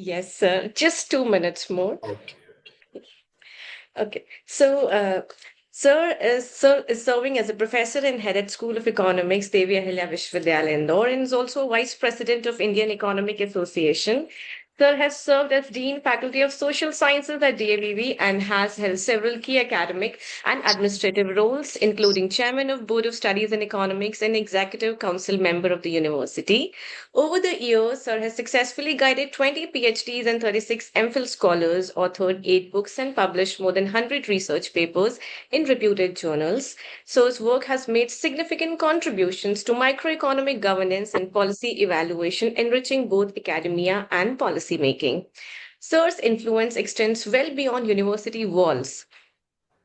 Yes, sir. Just 2 minutes more. Okay. Okay. Sir is serving as a professor and head at School of Economics, Devi Ahilya Vishwavidyalaya, Indore, and is also a vice president of Indian Economic Association. Sir has served as Dean Faculty of Social Sciences at DAVV and has held several key academic and administrative roles, including Chairman of Board of Studies in Economics and Executive Council member of the university. Over the years, Sir has successfully guided 20 PhDs and 36 MPhil scholars, authored 8 books, and published more than 100 research papers in reputed journals. Sir's work has made significant contributions to microeconomic governance and policy evaluation, enriching both academia and policy making. Sir's influence extends well beyond university walls.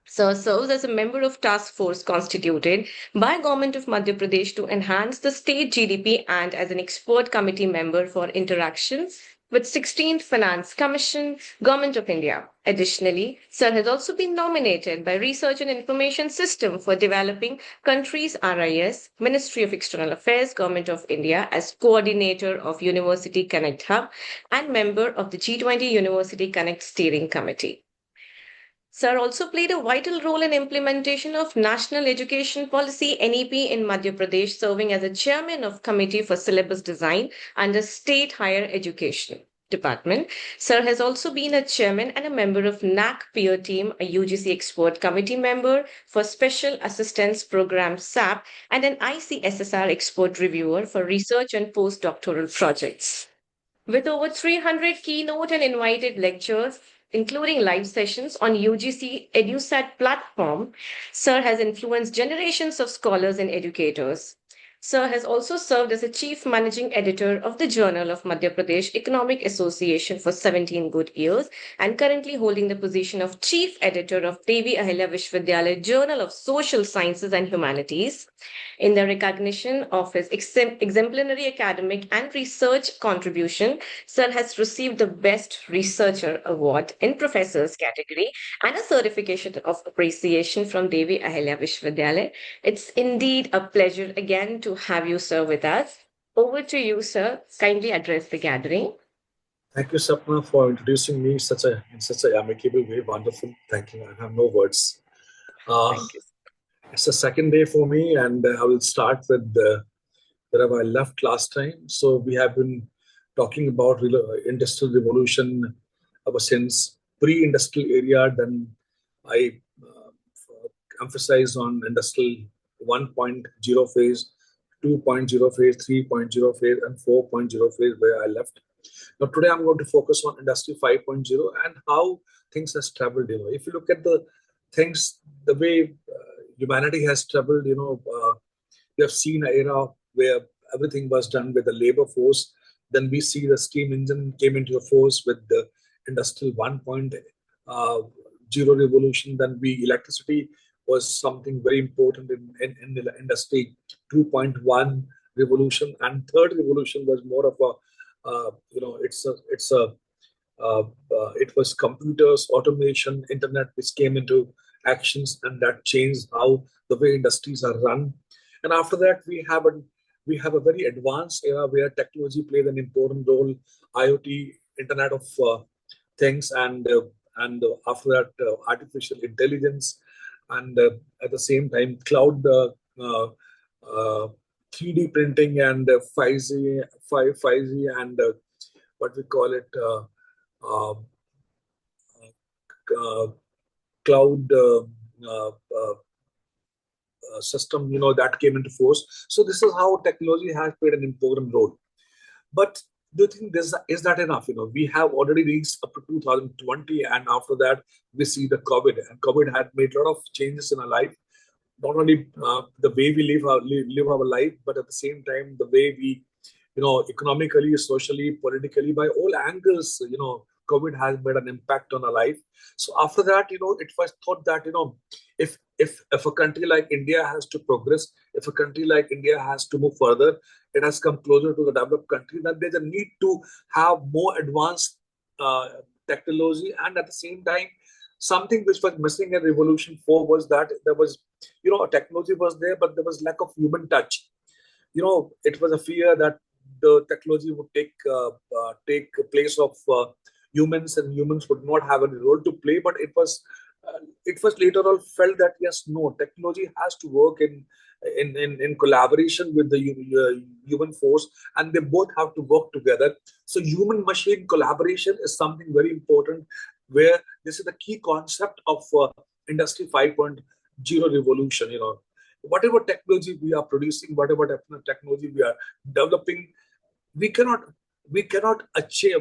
Sir serves as a member of task force constituted by Government of Madhya Pradesh to enhance the state GDP and as an expert committee member for interaction with 16th Finance Commission, Government of India. Additionally, Sir has also been nominated by Research and Information System for developing countries RIS, Ministry of External Affairs, Government of India as coordinator of University Connect Hub and member of the G20 University Connect Steering Committee. Sir also played a vital role in implementation of National Education Policy NEP in Madhya Pradesh, serving as a chairman of Committee for Syllabus Design under State Higher Education Department. Sir has also been a chairman and a member of NAC Peer Team, a UGC expert committee member for Special Assistance Program SAP, and an ICSSR expert reviewer for research and postdoctoral projects. With over 300 keynote and invited lectures, including live sessions on UGC EduSat platform, Sir has influenced generations of scholars and educators. Sir has also served as a chief managing editor of the Journal of Madhya Pradesh Economic Association for 17 good years and currently holding the position of chief editor of Devi Ahilya Vishwavidyalaya Journal of Social Sciences and Humanities. In the recognition of his exemplary academic and research contribution, Sir has received the Best Researcher Award in Professors category and a certification of appreciation from Devi Ahilya Vishwavidyalaya. It's indeed a pleasure again to have you, sir, with us. Over to you, sir. Kindly address the gathering. Thank you, Sapna, for introducing me in such a amicable way. Wonderful. Thank you. I have no words. Uh, Thank you. it's the second day for me, and I will start with wherever I left last time. So we have been talking about industrial revolution ever since pre-industrial era. Then I emphasized on industrial 1.0 phase, 2.0 phase, 3.0 phase, and 4.0 phase where I left. Now today I'm going to focus on industry 5.0 and how things has traveled. If you look at the things, the way humanity has traveled, we have seen an era where everything was done with the labor force. Then we see the steam engine came into the force with the industrial 1.0 revolution. Then electricity was something very important in the industry 2.1 revolution, and third revolution was more of a it was computers, automation, internet, which came into actions, and that changed how the way industries are run. And after that, we have a very advanced era where technology plays an important role, IoT, Internet of Things, and after that, artificial intelligence, and at the same time, cloud. Uh, 3D printing and 5G, 5G and what we call it, uh, uh, cloud system, that came into force. So this is how technology has played an important role. But do you think is that enough? We have already reached up to 2020, and after that, we see the COVID, and COVID had made a lot of changes in our life. Not only the way we live our life, but at the same time the way we, economically, socially, politically, by all angles, COVID has made an impact on our life. So after that, it was thought that if a country like India has to progress, if a country like India has to move further, it has come closer to the developed country, that there's a need to have more advanced technology, and at the same time something which was missing in Revolution 4 was that there was, technology was there, but there was lack of human touch. It was a fear that the technology would take place of humans, and humans would not have any role to play. But it was later on felt that yes, no, technology has to work in collaboration with the human force, and they both have to work together. So human machine collaboration is something very important, where this is the key concept of industry 5.0 revolution. Whatever technology we are producing, whatever technology we are developing, we cannot we cannot achieve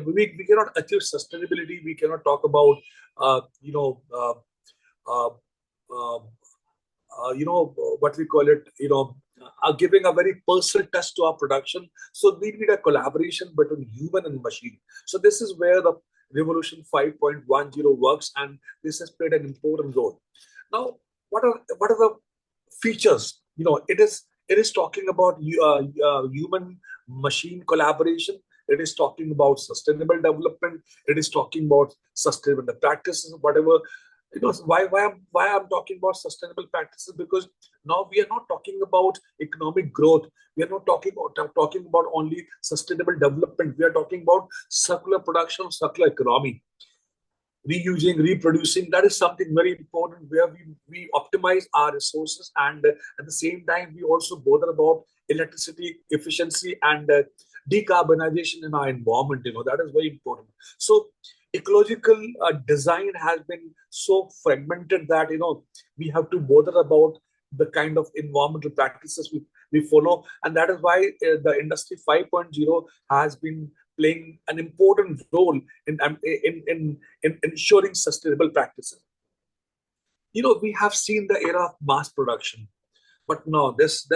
sustainability. We cannot talk about uh, you know uh, uh, uh, what we call it, giving a very personal touch to our production. So we need a collaboration between human and machine. So this is where the revolution 5.10 works, and this has played an important role. Now, what are the features? It is talking about human machine collaboration. It is talking about sustainable development. It is talking about sustainable practices, whatever. Why I'm talking about sustainable practices, because now we are not talking about economic growth. We are not talking about only sustainable development. We are talking about circular production, circular economy, reusing, reproducing. That is something very important, where we optimize our resources, and at the same time we also bother about electricity efficiency and decarbonization in our environment. That is very important. So ecological design has been so fragmented that we have to bother about the kind of environmental practices we follow, and that is why the industry 5.0 has been playing an important role in ensuring sustainable practices. We have seen the era of mass production, but now this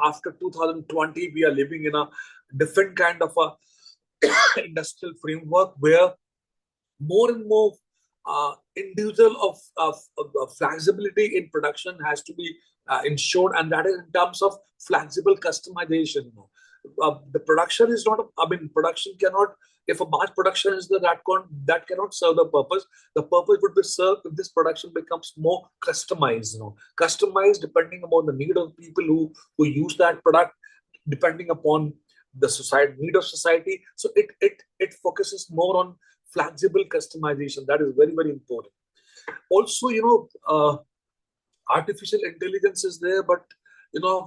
after 2020, we are living in a different kind of a industrial framework, where more and more individual of flexibility in production has to be ensured, and that is in terms of flexible customization. The production is not. Production cannot. If a mass production is there, that cannot serve the purpose. The purpose would be served if this production becomes more customized. Customized depending upon the need of people who use that product, depending upon the need of society. So it focuses more on flexible customization. That is very, very important. Also, artificial intelligence is there, but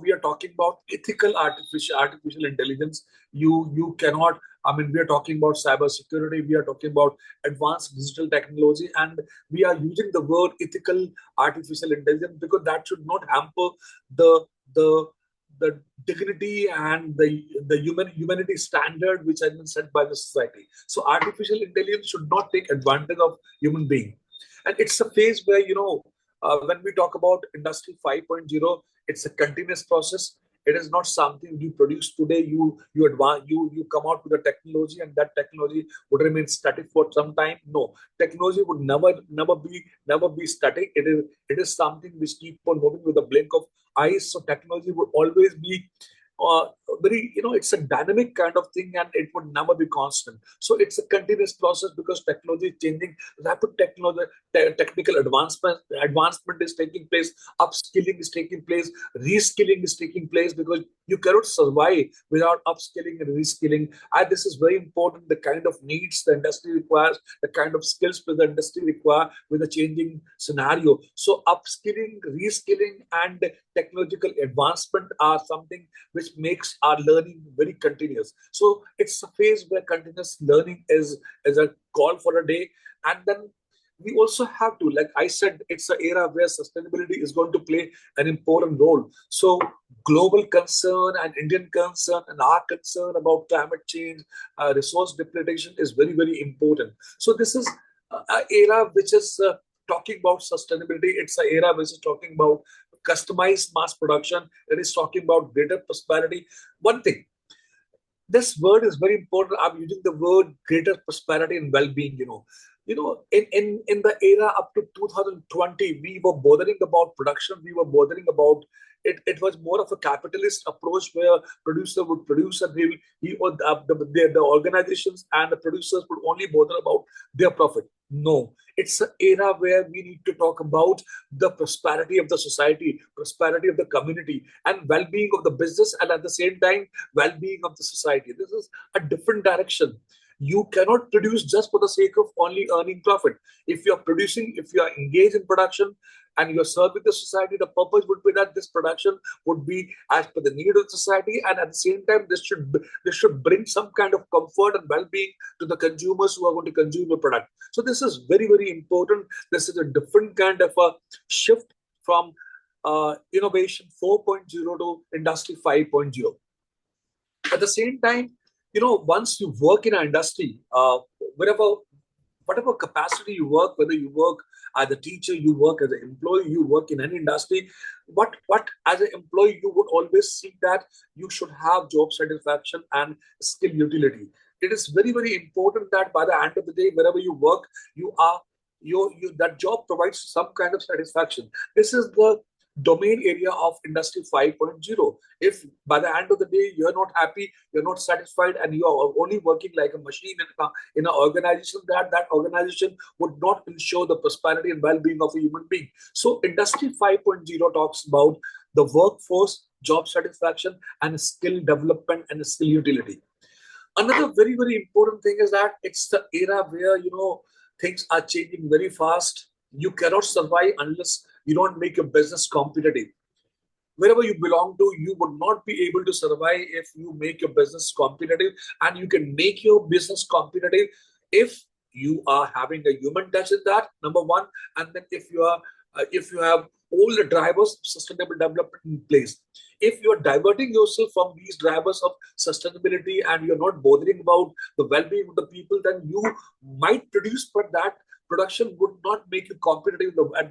we are talking about ethical artificial intelligence. You cannot. We are talking about cyber security. We are talking about advanced digital technology, and we are using the word ethical artificial intelligence because that should not hamper the the the dignity and the humanity standard which has been set by the society. So artificial intelligence should not take advantage of human being, and it's a phase where when we talk about industry 5.0, it's a continuous process. It is not something you produce today. You advance, you come out with a technology, and that technology would remain static for some time. No, technology would never be static. It is something which keep on moving with a blink of eyes. So technology would always be very, it's a dynamic kind of thing, and it would never be constant. So it's a continuous process, because technology is changing. Rapid technical advancement is taking place. Upskilling is taking place. Reskilling is taking place, because you cannot survive without upskilling and reskilling. And this is very important. The kind of needs the industry requires, the kind of skills that the industry require with a changing scenario. So upskilling, reskilling, and technological advancement are something which makes our learning very continuous. So it's a phase where continuous learning is a call for a day. And then we also have to, like I said, it's an era where sustainability is going to play an important role. So global concern and Indian concern and our concern about climate change, resource depletion is very, very important. So this is an era which is talking about sustainability. It's an era which is talking about customized mass production. It is talking about greater prosperity. One thing, this word is very important. I'm using the word greater prosperity and well-being. In the era up to 2020, we were bothering about production. We were bothering about it. It was more of a capitalist approach, where producer would produce, and the organizations and the producers would only bother about their profit. No, it's an era where we need to talk about the prosperity of the society, prosperity of the community, and well-being of the business, and at the same time, well-being of the society. This is a different direction. You cannot produce just for the sake of only earning profit. If you're producing, if you are engaged in production and you're serving the society, the purpose would be that this production would be as per the need of the society, and at the same time, this should bring some kind of comfort and well-being to the consumers who are going to consume the product. So this is very, very important. This is a different kind of a shift from innovation 4.0 to industry 5.0. At the same time, once you work in an industry, wherever, whatever capacity you work, whether you work as a teacher, you work as an employee, you work in any industry, what as an employee you would always see that you should have job satisfaction and skill utility. It is very, very important that by the end of the day, wherever you work, you are that job provides some kind of satisfaction. This is the domain area of industry 5.0. If by the end of the day you're not happy, you're not satisfied, and you are only working like a machine in an organization, that organization would not ensure the prosperity and well-being of a human being. So industry 5.0 talks about the workforce, job satisfaction, and skill development and skill utility. Another very, very important thing is that it's the era where things are changing very fast. You cannot survive unless you don't make your business competitive. Wherever you belong to, you would not be able to survive if you make your business competitive. And you can make your business competitive if you are having a human touch in that, number one. And then if you have all the drivers of sustainable development in place. If you are diverting yourself from these drivers of sustainability and you're not bothering about the well-being of the people, then you might produce, but that production would not make you competitive at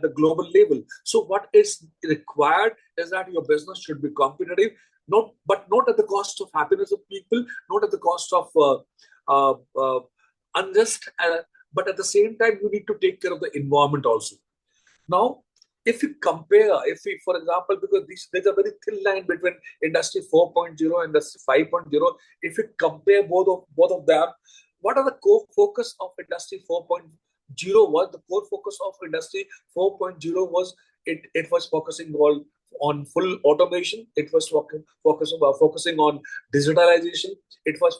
the global level. So what is required is that your business should be competitive, but not at the cost of happiness of people, not at the cost of unrest, but at the same time, you need to take care of the environment also. Now, if you compare, for example, because there's a very thin line between industry 4.0 and industry 5.0, if you compare both of them, what are the core focus of industry 4.0 was? The core focus of industry 4.0 was it was focusing on full automation. It was focusing on digitalization. It was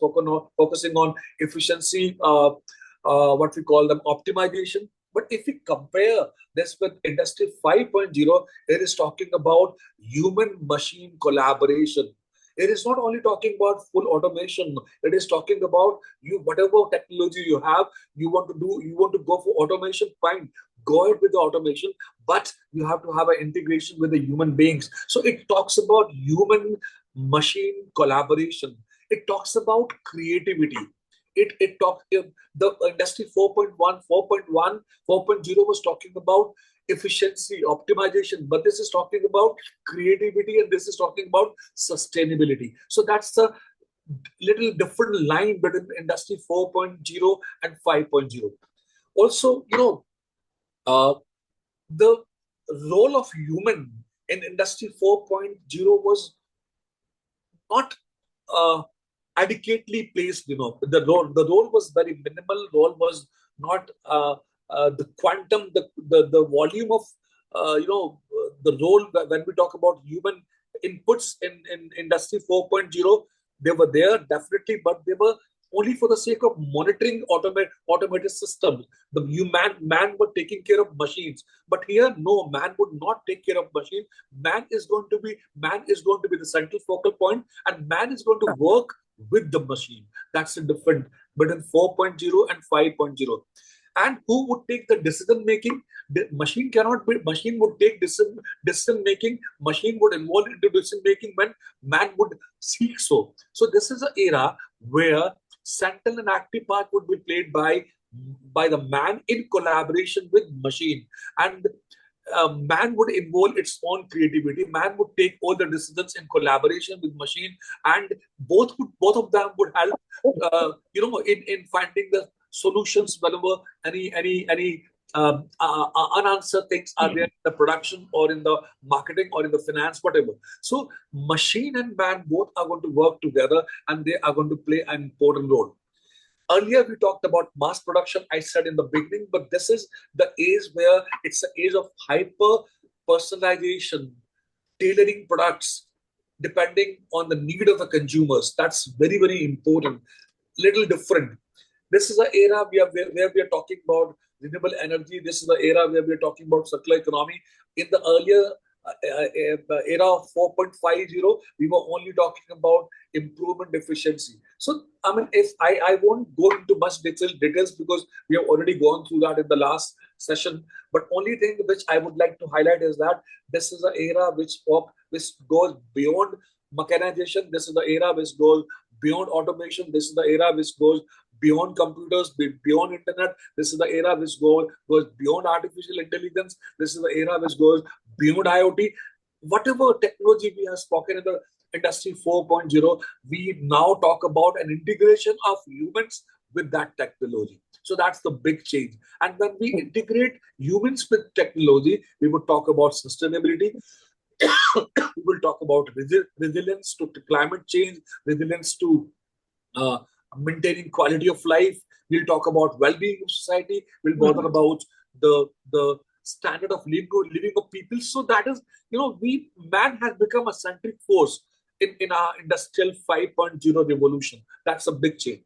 focusing on efficiency, what we call them optimization. But if we compare this with Industry 5.0, it is talking about human-machine collaboration. It is not only talking about full automation. It is talking about whatever technology you have, you want to go for automation, fine. Go ahead with the automation, but you have to have an integration with the human beings. So it talks about human-machine collaboration. It talks about creativity. It talks the industry 4.1, 4.1, 4.0 was talking about efficiency, optimization, but this is talking about creativity and this is talking about sustainability. So that's the little different line between industry 4.0 and 5.0. Also, the role of human in industry 4.0 was not adequately placed. The role was very minimal. Role was not the quantum, the volume of the role. When we talk about human inputs in industry 4.0, they were there definitely, but they were only for the sake of monitoring automated systems. Man were taking care of machines, but here no, man would not take care of machine. Man is going to be the central focal point, and man is going to work with the machine. That's the difference between 4.0 and 5.0. And who would take the decision making? The machine cannot be. Machine would take decision making. Machine would involve into decision making when man would seek so. So this is an era where central and active part would be played by the man in collaboration with machine, and man would involve its own creativity. Man would take all the decisions in collaboration with machine, and both of them would help in finding the solutions whenever any unanswered things are there in the production or in the marketing or in the finance, whatever. So machine and man both are going to work together, and they are going to play an important role. Earlier, we talked about mass production, I said in the beginning, but this is the age where it's the age of hyper personalization, tailoring products depending on the need of the consumers. That's very, very important. Little different. This is the era where we are talking about renewable energy. This is the era where we are talking about circular economy. In the earlier era of 4.50, we were only talking about improvement efficiency. So, I mean, if I won't go into much details because we have already gone through that in the last session. But only thing which I would like to highlight is that this is the era which goes beyond mechanization. This is the era which goes beyond automation. This is the era which goes beyond computers, beyond internet. This is the era which goes beyond artificial intelligence. This is the era which goes beyond IoT. Whatever technology we have spoken in the industry 4.0, we now talk about an integration of humans with that technology. So that's the big change. And when we integrate humans with technology, we would talk about sustainability. We will talk about resilience to climate change, resilience to maintaining quality of life. We'll talk about well-being of society. We'll bother about the standard of living of people. So that is, man has become a centric force in our industrial 5.0 revolution. That's a big change.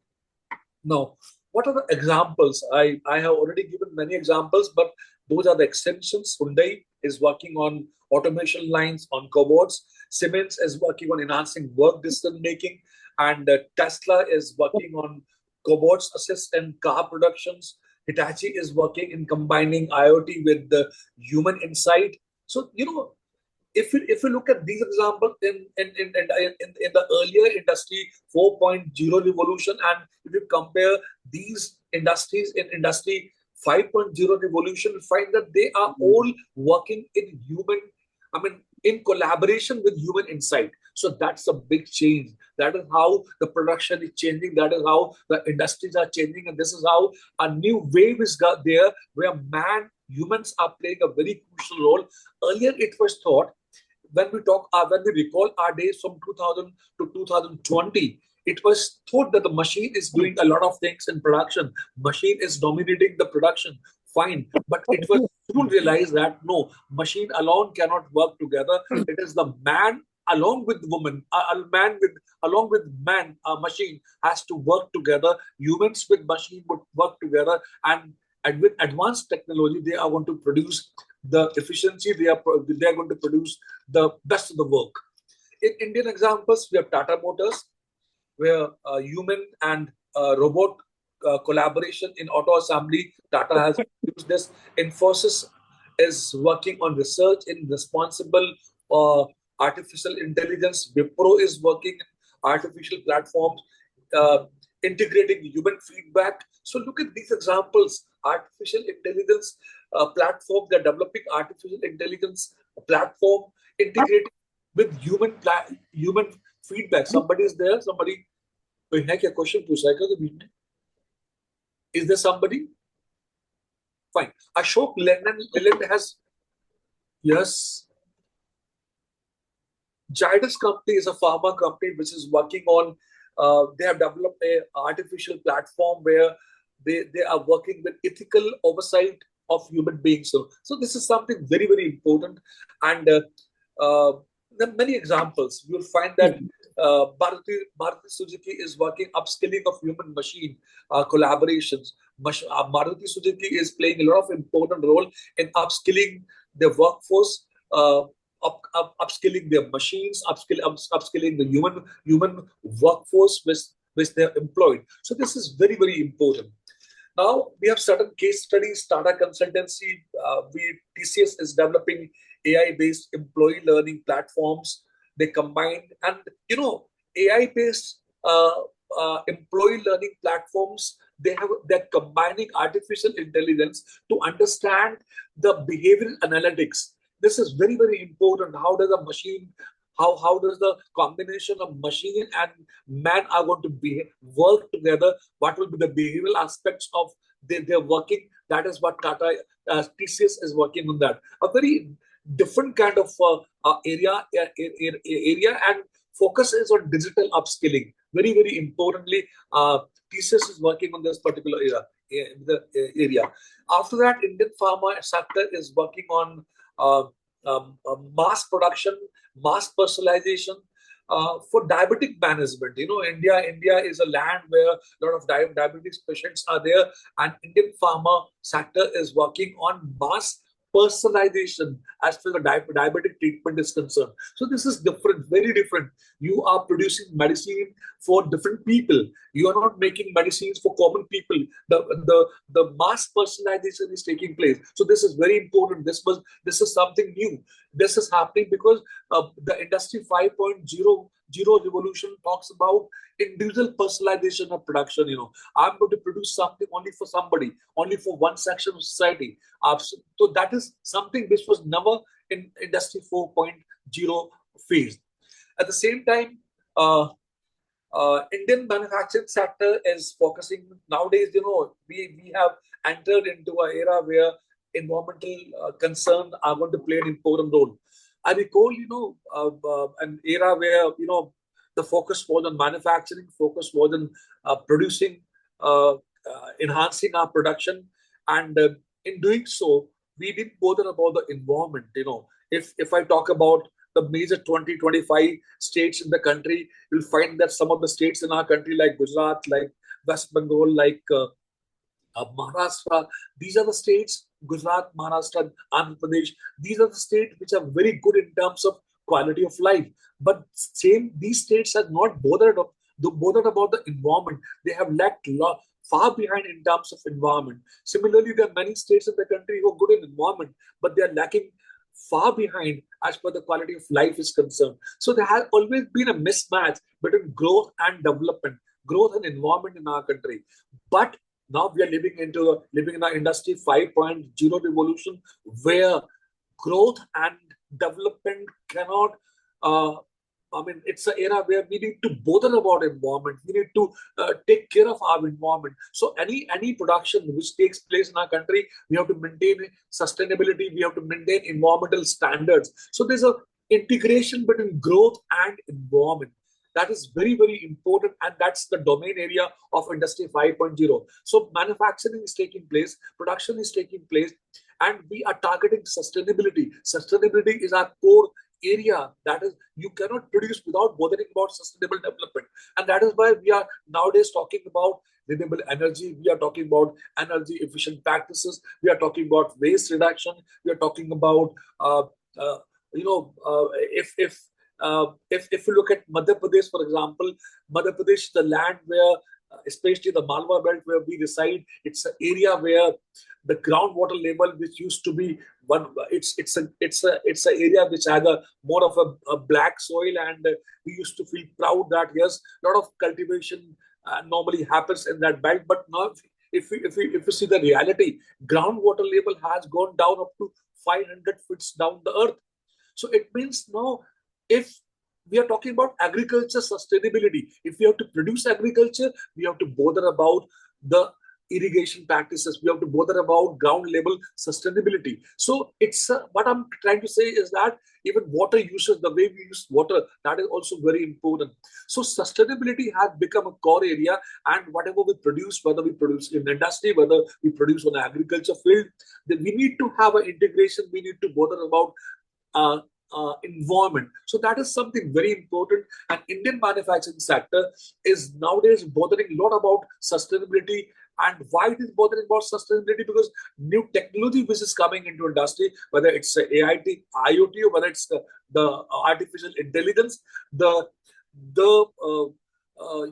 Now, what are the examples? I have already given many examples, but those are the extensions. Hyundai is working on automation lines on cobots. Siemens is working on enhancing work decision making, and Tesla is working on cobots assist in car productions. Hitachi is working in combining IoT with the human insight. So, if you look at these examples in the earlier industry 4.0 revolution, and if you compare these industries in industry 5.0 revolution, you find that they are all working in collaboration with human insight. So that's a big change. That is how the production is changing. That is how the industries are changing. And this is how a new wave is got there where humans are playing a very crucial role. Earlier, it was thought, when we recall our days from 2000 to 2020, it was thought that the machine is doing a lot of things in production. Machine is dominating the production. Fine. But it was soon realized that no, machine alone cannot work together. It is the man along with woman, along with man, a machine has to work together. Humans with machine would work together, and with advanced technology, they are going to produce the efficiency. They are going to produce the best of the work. In Indian examples, we have Tata Motors, where human and robot collaboration in auto assembly. Tata has used this. Infosys is working on research in responsible artificial intelligence. Wipro is working in artificial platforms, integrating human feedback. So look at these examples. Artificial intelligence platform, they're developing artificial intelligence platform integrated with human feedback. Somebody is there. Somebody. Question is there somebody? Fine. Ashok Leland has. Yes. Zydus company is a pharma company which is working on. They have developed an artificial platform where they are working with ethical oversight of human beings. So this is something very, very important. And there are many examples. You'll find that Maruti Suzuki is working upskilling of human machine collaborations. Maruti Suzuki is playing a lot of important role in upskilling their workforce, upskilling their machines, upskilling the human workforce which they are employed. So this is very, very important. Now we have certain case studies. Tata Consultancy, TCS is developing AI-based employee learning platforms. They combine, and AI-based employee learning platforms. They're combining artificial intelligence to understand the behavioral analytics. This is very, very important. How does a machine, how does the combination of machine and man are going to work together? What will be the behavioral aspects of their working? That is what Tata TCS is working on. That a very different kind of area, and focus is on digital upskilling. Very, very importantly, TCS is working on this particular area. After that, Indian pharma sector is working on mass production, mass personalization, for diabetic management. India is a land where a lot of diabetes patients are there, and Indian pharma sector is working on mass personalization as far as the diabetic treatment is concerned. So this is different, very different. You are producing medicine for different people. You are not making medicines for common people. The mass personalization is taking place. So this is very important. This is something new. This is happening because the industry 5.0 revolution talks about individual personalization of production. I'm going to produce something only for somebody, only for one section of society. So that is something which was never in industry 4.0 phase. At the same time, Indian manufacturing sector is focusing nowadays. We have entered into an era where environmental concerns are going to play an important role. I recall, an era where the focus was on manufacturing, focus was on producing, enhancing our production, and in doing so, we didn't bother about the environment. If I talk about the major 2025 states in the country, you'll find that some of the states in our country, like Gujarat, like West Bengal, like Maharashtra, these are the states, Gujarat, Maharashtra, Andhra Pradesh, these are the states which are very good in terms of quality of life. But these states are not bothered about the environment. They have lacked far behind in terms of environment. Similarly, there are many states in the country who are good in environment, but they are lacking far behind as per the quality of life is concerned. So there has always been a mismatch between growth and development, growth and environment in our country. But now we are living in an industry 5.0 revolution where growth and development cannot. It's an era where we need to bother about environment. We need to take care of our environment. So any production which takes place in our country, we have to maintain sustainability. We have to maintain environmental standards. So there's a integration between growth and environment. That is very, very important, and that's the domain area of Industry 5.0. So manufacturing is taking place, production is taking place, and we are targeting sustainability. Sustainability is our core area. That is, you cannot produce without bothering about sustainable development. And that is why we are nowadays talking about renewable energy. We are talking about energy efficient practices. We are talking about waste reduction. We are talking about, if you look at Madhya Pradesh, for example, Madhya Pradesh is the land where, especially the Malwa belt where we reside, it's an area where the groundwater level, which used to be it's an area which had more of a black soil, and we used to feel proud that yes, a lot of cultivation normally happens in that belt. But now, if you see the reality, groundwater level has gone down up to 500 feet down the earth. So it means now, if we are talking about agriculture sustainability, if we have to produce agriculture, we have to bother about the irrigation practices. We have to bother about ground level sustainability. So it's what I'm trying to say is that even water usage, the way we use water, that is also very important. So sustainability has become a core area, and whatever we produce, whether we produce in industry, whether we produce on the agriculture field, then we need to have an integration. We need to bother about environment. So that is something very important, and Indian manufacturing sector is nowadays bothering a lot about sustainability. And why it is bothering about sustainability? Because new technology which is coming into industry, whether it's IoT, or whether it's the artificial intelligence,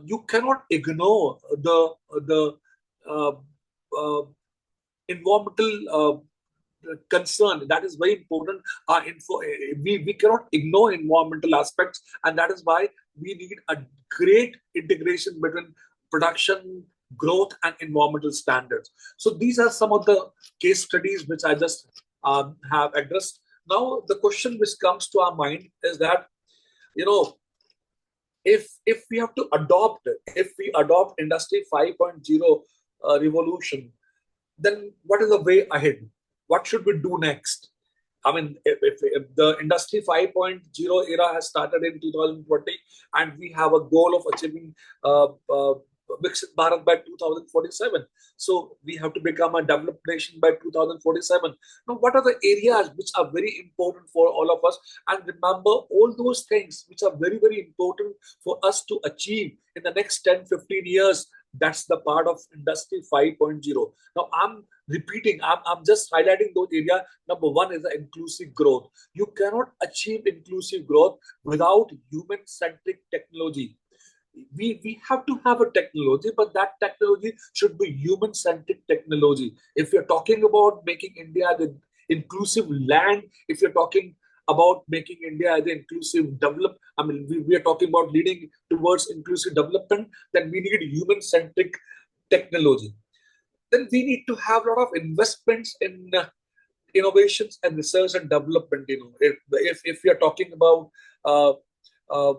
you cannot ignore the environmental concern. That is very important. We cannot ignore environmental aspects, and that is why we need a great integration between production, growth, and environmental standards. So these are some of the case studies which I just have addressed. Now the question which comes to our mind is that, if we have to adopt Industry 5.0 revolution, then what is the way ahead? What should we do next? I mean, if the Industry 5.0 era has started in 2020, and we have a goal of achieving Viksit Bharat by 2047. So we have to become a developed nation by 2047. Now, what are the areas which are very important for all of us? And remember all those things which are very, very important for us to achieve in the next 10, 15 years. That's the part of Industry 5.0. Now, I'm repeating, I'm just highlighting those areas. Number one is the inclusive growth. You cannot achieve inclusive growth without human-centric technology. We have to have a technology, but that technology should be human-centric technology. If you're talking about making India the inclusive land, if you're talking about making India the inclusive develop, I mean, we are talking about leading towards inclusive development, then we need human-centric technology. Then we need to have a lot of investments in innovations and research and development. If we are talking about uh, uh,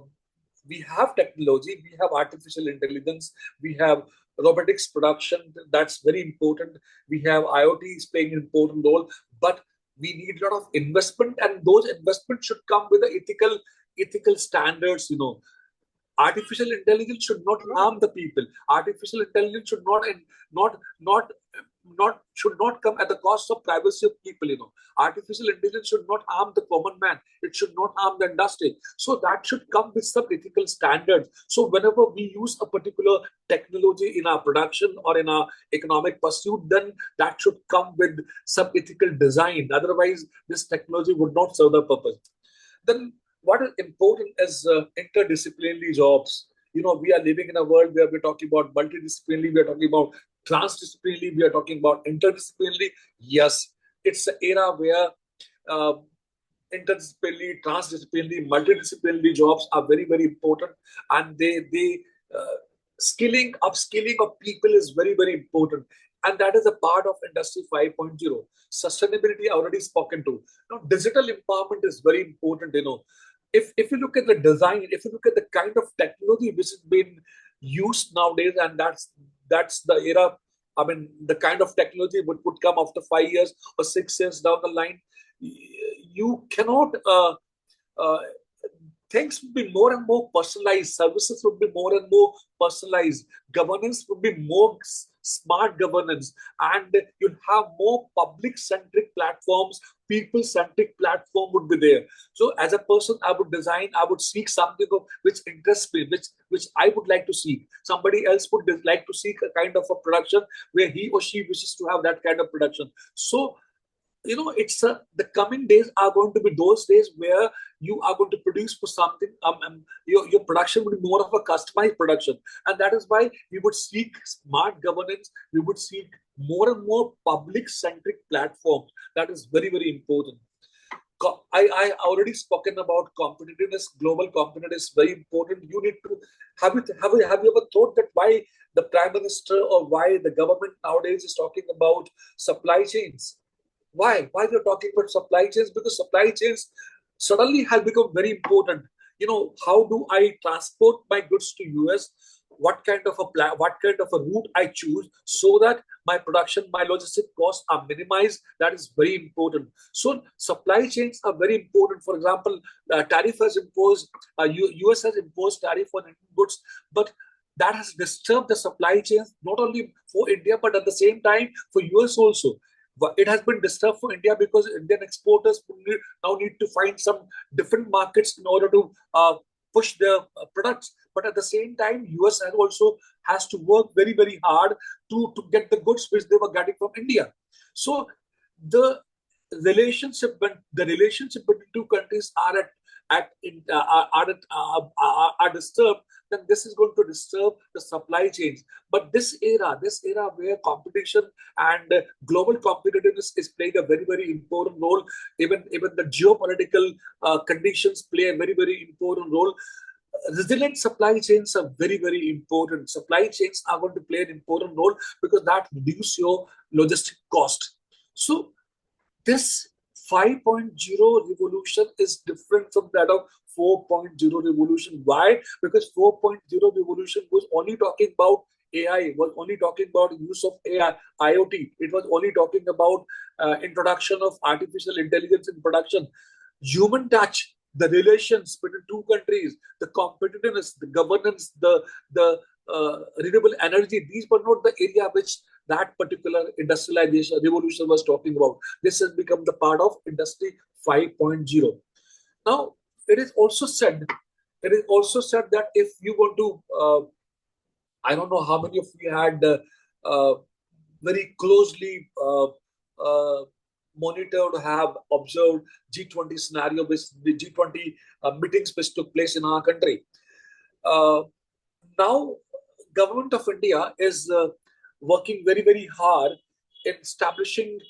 we have technology, we have artificial intelligence, we have robotics production, that's very important. We have IoT is playing an important role, but we need a lot of investment, and those investments should come with the ethical standards. Artificial intelligence should not harm the people. Artificial intelligence should not not not should not come at the cost of privacy of people. Artificial intelligence should not harm the common man. It should not harm the industry. So that should come with some ethical standards. So whenever we use a particular technology in our production or in our economic pursuit, then that should come with some ethical design. Otherwise, this technology would not serve the purpose. Then what is important is interdisciplinary jobs. We are living in a world where we're talking about multidisciplinary, we're talking about transdisciplinary, we are talking about interdisciplinary. Yes, it's an era where uh, interdisciplinary, transdisciplinary, multidisciplinary jobs are very, very important, and they upskilling of people is very, very important, and that is a part of Industry 5.0. Sustainability I already spoken to. Now, digital empowerment is very important. If you look at the design, if you look at the kind of technology which has been used nowadays, and that's the era. I mean, the kind of technology would come after 5 years or 6 years down the line. You cannot. Uh, Things will be more and more personalized. Services will be more and more personalized. Governance will be more smart governance, and you'll have more public-centric platforms. People-centric platform would be there. So, as a person, I would design. I would seek something which interests me, which I would like to seek. Somebody else would like to seek a kind of a production where he or she wishes to have that kind of production. So it's the coming days are going to be those days where you are going to produce for something. Your production will be more of a customized production, and that is why we would seek smart governance. We would seek more and more public-centric platforms. That is very, very important. I already spoken about competitiveness. Global competitiveness is very important. You need to have you ever thought that why the prime minister or why the government nowadays is talking about supply chains? Why we're talking about supply chains? Because supply chains suddenly have become very important. How do I transport my goods to US? What kind of a route I choose so that my production, my logistic costs are minimized? That is very important. So supply chains are very important. For example, tariff has imposed, US has imposed tariff on Indian goods, but that has disturbed the supply chains not only for India but at the same time for US also. It has been disturbed for India because Indian exporters now need to find some different markets in order to push their products. But at the same time, US has to work very, very hard to get the goods which they were getting from India. So the relationship between two countries are disturbed, then this is going to disturb the supply chains. But this era where competition and global competitiveness is playing a very, very important role, even the geopolitical conditions play a very, very important role. Resilient supply chains are very, very important. Supply chains are going to play an important role because that reduce your logistic cost. So this 5.0 revolution is different from that of 4.0 revolution. Why? Because 4.0 revolution was only talking about AI, was only talking about use of AI, IoT. It was only talking about introduction of artificial intelligence in production. Human touch, the relations between two countries, the competitiveness, the governance, the renewable energy. These were not the area which that particular industrialization revolution was talking about. This has become the part of Industry 5.0. Now, it is also said, that if you want to, I don't know how many of you had very closely monitored, have observed G20 scenario, which the G20 meetings which took place in our country. Now, government of India is working very, very hard in establishing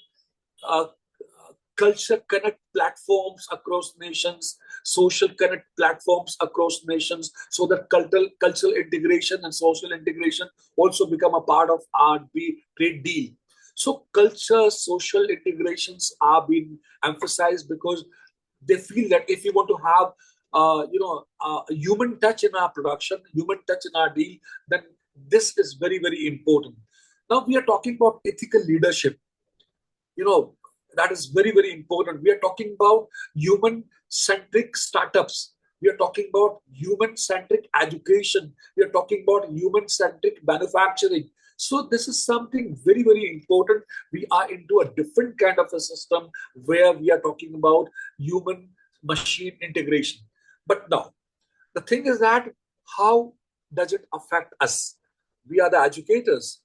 culture connect platforms across nations, social connect platforms across nations, so that cultural integration and social integration also become a part of our trade deal. So culture, social integrations are being emphasized because they feel that if you want to have a human touch in our production, human touch in our deal, then this is very, very important. Now we are talking about ethical leadership. That is very, very important. We are talking about human-centric startups. We are talking about human-centric education. We are talking about human-centric manufacturing. So this is something very, very important. We are into a different kind of a system where we are talking about human-machine integration. But now, the thing is that how does it affect us? We are the educators.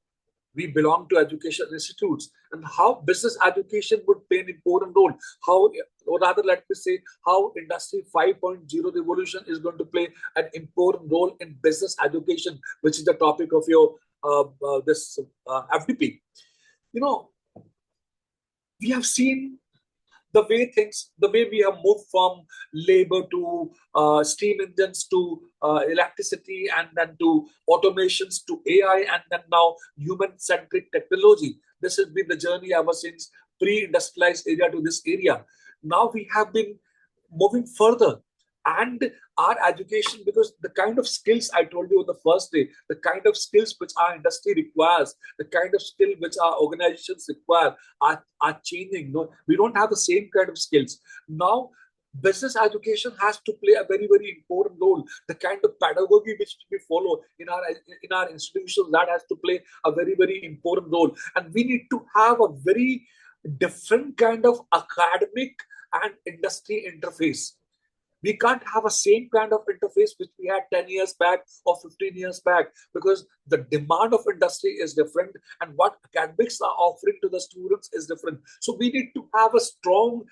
We belong to education institutes, and how business education would play an important role. How, or rather, let me say, how Industry 5.0 revolution is going to play an important role in business education, which is the topic of your this FDP. We have seen the way we have moved from labor to steam engines to electricity, and then to automations to AI, and then now human-centric technology. This has been the journey ever since pre-industrialized area to this area. Now we have been moving further, and our education, because the kind of skills I told you on the first day, the kind of skills which our industry requires, the kind of skill which our organizations require are changing. No, we don't have the same kind of skills. Now, business education has to play a very, very important role. The kind of pedagogy which we follow in our institutions, that has to play a very, very important role. And we need to have a very different kind of academic and industry interface. We can't have a same kind of interface which we had 10 years back or 15 years back, because the demand of industry is different and what academics are offering to the students is different. So we need to have a strong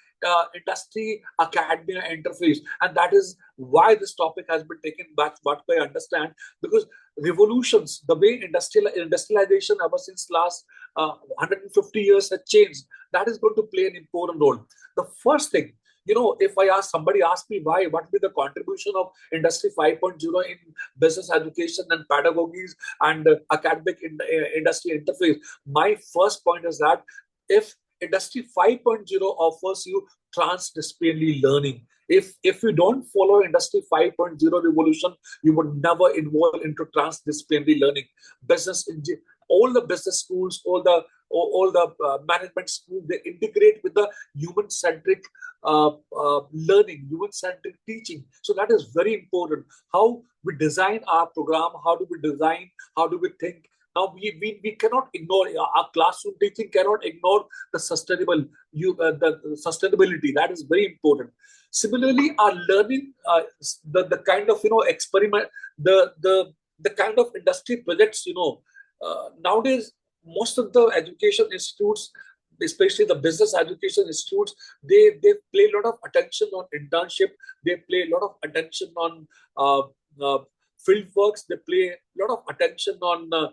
industry academia interface, and that is why this topic has been taken back, what I understand, because revolutions, the way industrialization ever since last 150 years has changed, that is going to play an important role. The first thing, if somebody asks me why, what will be the contribution of Industry 5.0 in business education and pedagogies and academic industry interface, my first point is that if Industry 5.0 offers you transdisciplinary learning, if you don't follow Industry 5.0 revolution, you would never involve into transdisciplinary learning. All the business schools, all the management schools, they integrate with the human-centric learning, human-centric teaching. So that is very important. How we design our program, how do we think? Now we cannot ignore, our classroom teaching cannot ignore the sustainability. That is very important. Similarly, our learning, the kind of experiment, the kind of industry projects, nowadays most of the education institutes, especially the business education institutes, they play a lot of attention on internship. They play a lot of attention on field works. They play a lot of attention on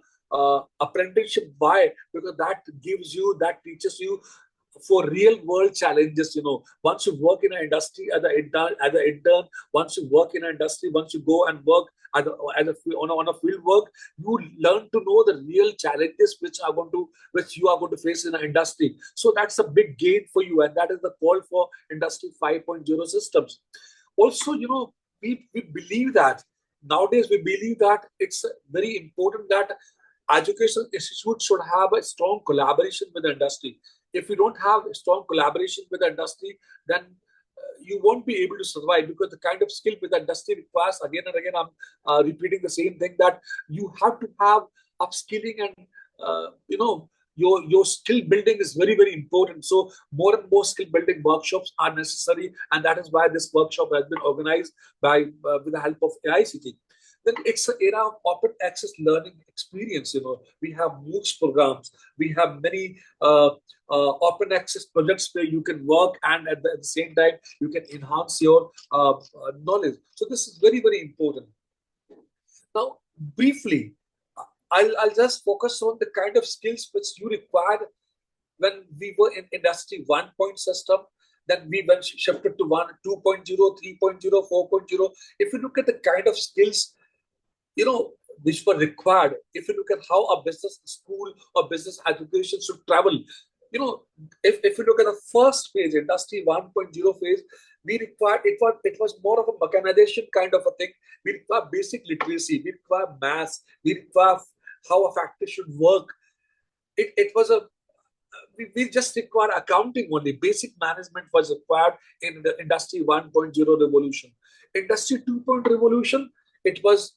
apprenticeship. Why? Because that teaches you for real world challenges. Once you work in an industry as an intern, once you work in an industry, once you go and work on a field work, you learn to know the real challenges which you are going to face in an industry. So that's a big gain for you, and that is the call for Industry 5.0 systems. Also, we believe that nowadays it's very important that education institutes should have a strong collaboration with the industry. If we don't have a strong collaboration with the industry, then you won't be able to survive, because the kind of skill with the industry requires, again and again, I'm repeating the same thing, that you have to have upskilling, and your skill building is very, very important. So more and more skill building workshops are necessary, and that is why this workshop has been organized by with the help of AICT. Then it's an era of open access learning experience. We have MOOCs programs, we have many open access projects where you can work, and at the same time you can enhance your knowledge. So this is very, very important. Now, briefly, I'll just focus on the kind of skills which you required when we were in industry 1.0 system. Then we went shifted to 2.0, 3.0, 4.0. If you look at the kind of skills which were required, if you look at how a business school or business education should travel, if you look at the first phase, industry 1.0 phase, we required, it was more of a mechanization kind of a thing. We require basic literacy, we require maths, we require how a factory should work. It was we just require accounting only. Basic management was required in the industry 1.0 revolution. Industry 2.0 revolution, it was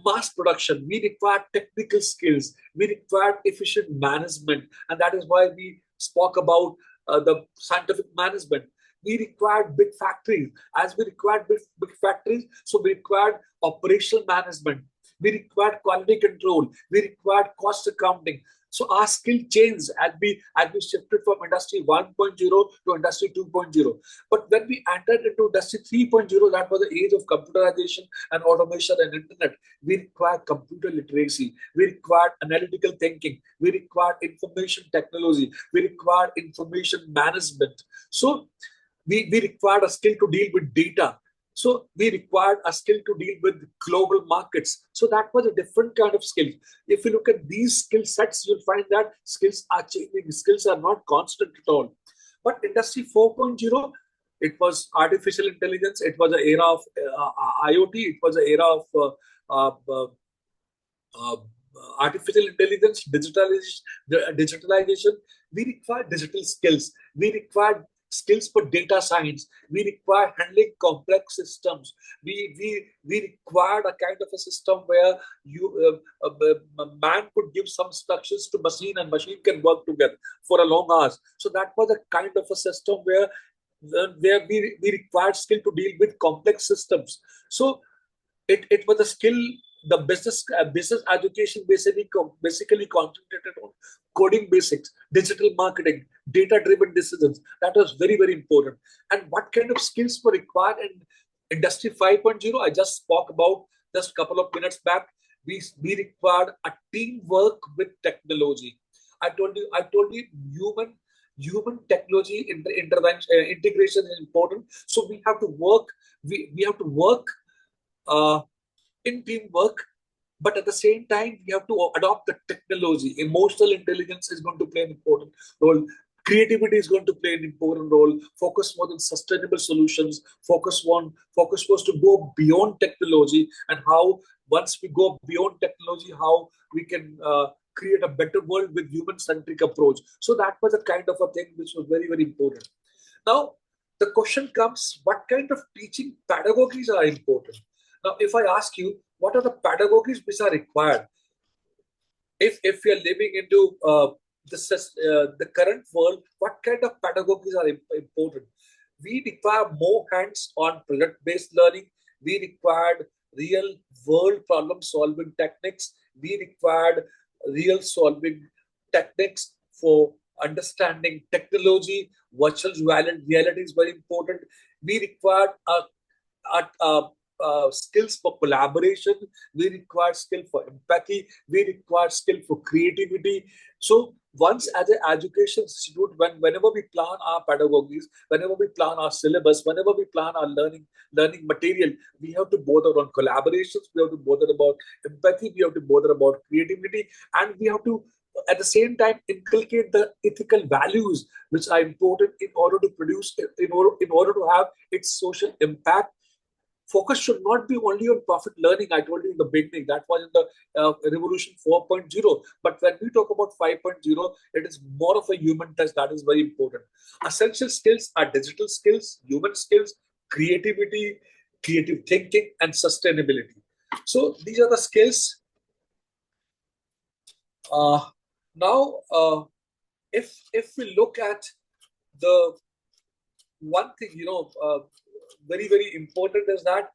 mass production. We required technical skills, we required efficient management, and that is why we spoke about the scientific management. We required big factories. As we required big factories, so we required operational management, we required quality control, we required cost accounting. So our skill changed as we shifted from industry 1.0 to industry 2.0. But when we entered into industry 3.0, that was the age of computerization and automation and internet. We required computer literacy, we required analytical thinking, we required information technology, we required information management. So we required a skill to deal with data. So we required a skill to deal with global markets. So that was a different kind of skill. If you look at these skill sets, you'll find that skills are changing. Skills are not constant at all. But industry 4.0, it was artificial intelligence. It was an era of IoT. It was an era of artificial intelligence, digitalization. We required digital skills. We required skills for data science. We require handling complex systems. We required a kind of a system where a man could give some instructions to machine, and machine can work together for a long hours. So that was a kind of a system where we required skill to deal with complex systems. So it was a skill. The business education basically concentrated on coding basics, digital marketing, data-driven decisions. That was very, very important. And what kind of skills were required in industry 5.0? I just spoke about just a couple of minutes back. We required a teamwork with technology. I told you human technology integration is important. So we have to work. We have to work in teamwork, but at the same time, we have to adopt the technology. Emotional intelligence is going to play an important role. Creativity is going to play an important role. Focus more on sustainable solutions. Focus was to go beyond technology, and how once we go beyond technology, how we can create a better world with human-centric approach. So that was a kind of a thing which was very, very important. Now, the question comes: what kind of teaching pedagogies are important? Now, if I ask you, what are the pedagogies which are required? If we are living into the current world, what kind of pedagogies are important? We require more hands-on project-based learning. We required real-world problem-solving techniques. We required real solving techniques for understanding technology. Virtual reality is very important. We required skills for collaboration. We require skill for empathy. We require skill for creativity. So once as an education institute, whenever we plan our pedagogies, whenever we plan our syllabus, whenever we plan our learning material, we have to bother on collaborations, we have to bother about empathy, we have to bother about creativity, and we have to at the same time inculcate the ethical values which are important in order to produce, in order to have its social impact Focus should not be only on profit learning. I told you in the beginning that was in the revolution 4.0. But when we talk about 5.0, it is more of a human touch that is very important. Essential skills are digital skills, human skills, creativity, creative thinking, and sustainability. So these are the skills. Now, if we look at the one thing, very important is that,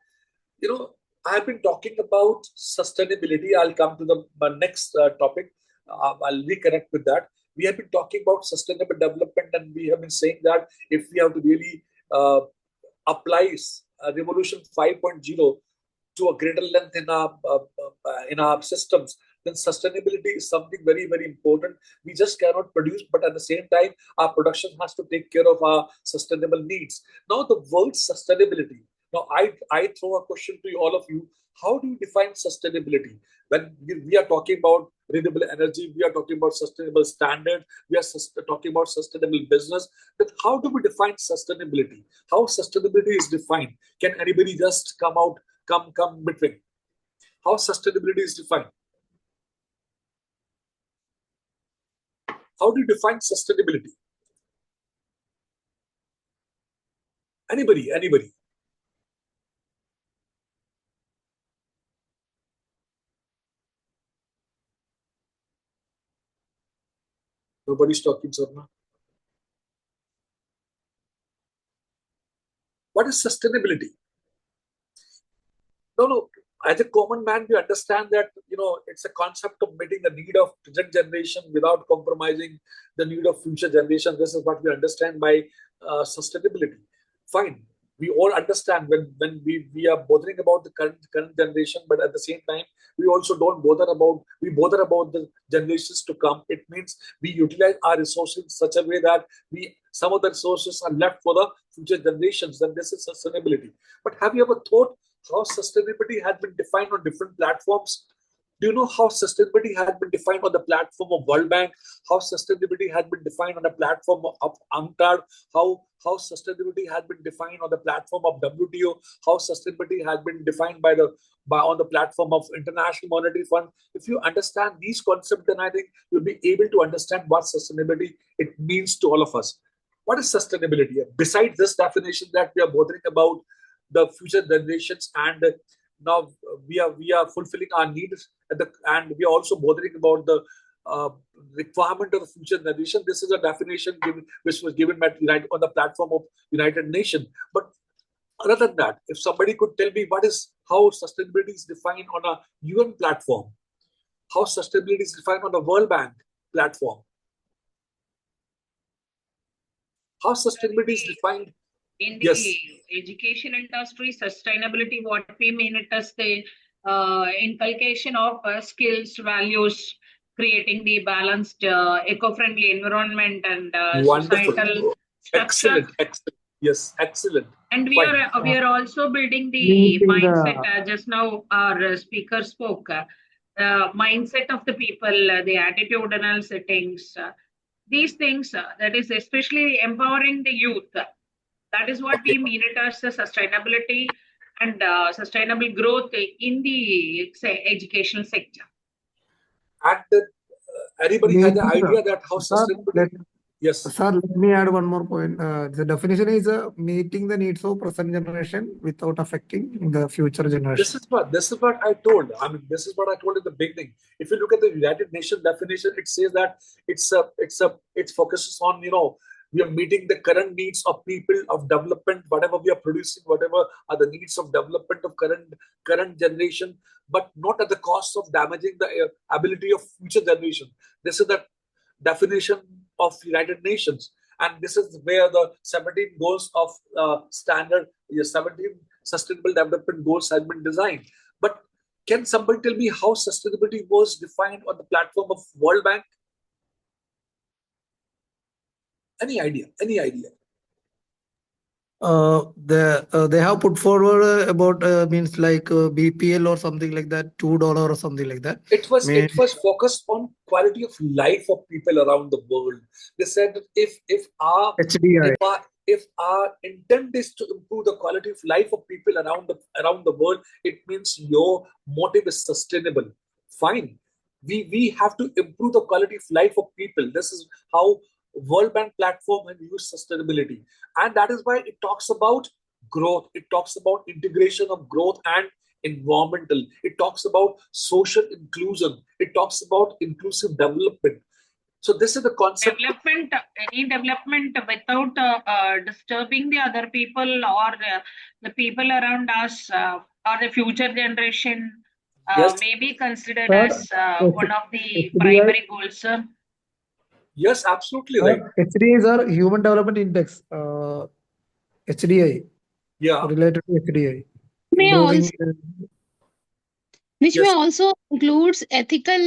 I've been talking about sustainability. I'll come to the next topic. I'll reconnect with that. We have been talking about sustainable development, and we have been saying that if we have to really apply Revolution 5.0 to a greater length in our systems, then sustainability is something very, very important. We just cannot produce, but at the same time, our production has to take care of our sustainable needs. Now, the word sustainability. Now, I throw a question to all of you. How do you define sustainability? When we are talking about renewable energy, we are talking about sustainable standard, we are talking about sustainable business. Then how do we define sustainability? How sustainability is defined? Can anybody just come between? How sustainability is defined? How do you define sustainability? Anybody? Nobody's talking, Sarna. What is sustainability? No. As a common man, we understand that it's a concept of meeting the need of present generation without compromising the need of future generation. This is what we understand by sustainability. Fine, we all understand when we are bothering about the current generation, but at the same time, we also don't bother about the generations to come. It means we utilize our resources in such a way that some of the resources are left for the future generations. Then this is sustainability. But have you ever thought how sustainability has been defined on different platforms? Do you know how sustainability has been defined on the platform of World Bank? How sustainability has been defined on the platform of UNCTAD? How sustainability has been defined on the platform of WTO? How sustainability has been defined on the platform of International Monetary Fund? If you understand these concepts, then I think you'll be able to understand what sustainability it means to all of us. What is sustainability? Besides this definition that we are bothering about the future generations, and now we are fulfilling our needs, and we are also bothering about the requirement of the future generation. This is a definition which was given on the platform of United Nations. But other than that, if somebody could tell me how sustainability is defined on a UN platform, how sustainability is defined on the World Bank platform, how sustainability is defined in the education industry, sustainability, what we mean it as the inculcation of skills, values, creating the balanced, eco-friendly environment and societal structure. Excellent. Yes, excellent. And we are also building the mindset. Just now our speaker spoke. Mindset of the people, the attitudinal settings, these things, that is especially empowering the youth. That is what we mean it as sustainability and sustainable growth in the educational sector. And anybody has an idea that how sustainability? Yes. Sir, let me add one more point. The definition is meeting the needs of present generation without affecting the future generation. This is what I told. This is what I told in the beginning. If you look at the United Nations definition, it says that it focuses on we are meeting the current needs of people, of development, whatever we are producing, whatever are the needs of development of current generation, but not at the cost of damaging the ability of future generation. This is the definition of United Nations, and this is where the 17 goals of 17 sustainable development goals have been designed. But can somebody tell me how sustainability was defined on the platform of World Bank? Any idea? They have put forward about means like BPL or something like that, $2 or something like that. It was focused on quality of life of people around the world. They said that if if our intent is to improve the quality of life of people around the world, it means your motive is sustainable. Fine. We have to improve the quality of life of people. This is how World Bank platform has used sustainability. And that is why it talks about growth. It talks about integration of growth and environmental. It talks about social inclusion. It talks about inclusive development. So this is the concept. Any development without disturbing the other people or the people around us or the future generation Yes. may be considered Sir, as one of the HDI. primary goals, sir. Yes, absolutely right. HDI is our Human Development Index. HDI. Yeah. Related to HDI. May Improving. also, which Yes. may also includes ethical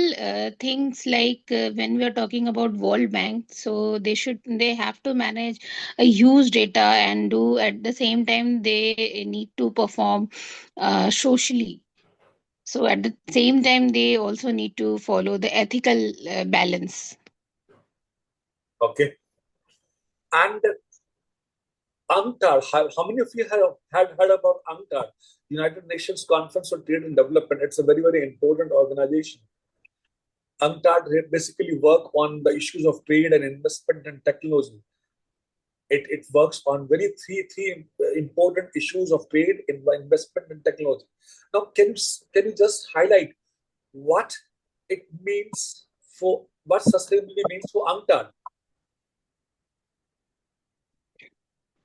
things like when we are talking about World Bank, so they have to manage a huge data and do at the same time they need to perform socially. So at the same time they also need to follow the ethical balance. Okay. And UNCTAD, how many of you have heard about UNCTAD, United Nations Conference on Trade and Development? It's a very, very important organization. UNCTAD basically work on the issues of trade and investment and technology. It works on three important issues of trade, investment, and technology. Now, can you just highlight what it means for what sustainability means for UNCTAD?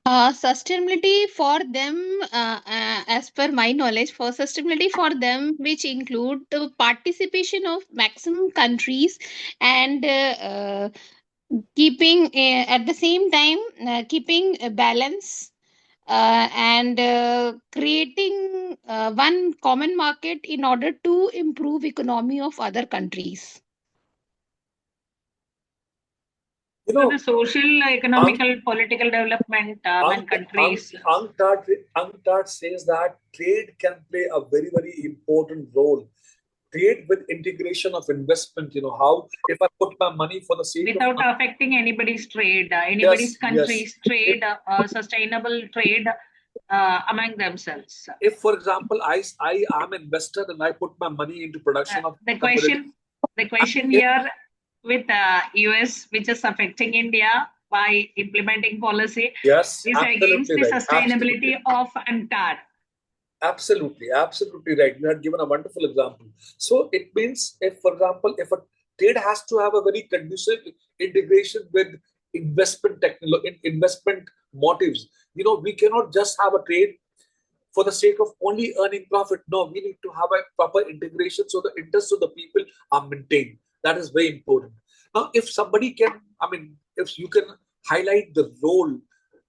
Sustainability for them, as per my knowledge, for sustainability for them, which include the participation of maximum countries and keeping at the same time keeping a balance and creating one common market in order to improve economy of other countries. You So know, the social, economical, political development among countries. UNCTAD says that trade can play a very, very important role. Trade with integration of investment, how if I put my money for the sake Without of affecting anybody's trade, anybody's country's trade, sustainable trade among themselves. If, for example, I am an investor and I put my money into production of the question here with US, which is affecting India by implementing policy, yes, is against the sustainability of UNCTAD. Absolutely right. You had given a wonderful example. So it means, if, for example, if a trade has to have a very conducive integration with investment technology, investment motives. We cannot just have a trade for the sake of only earning profit. No, we need to have a proper integration so the interests of the people are maintained. That is very important. Now, if somebody can, if you can highlight the role,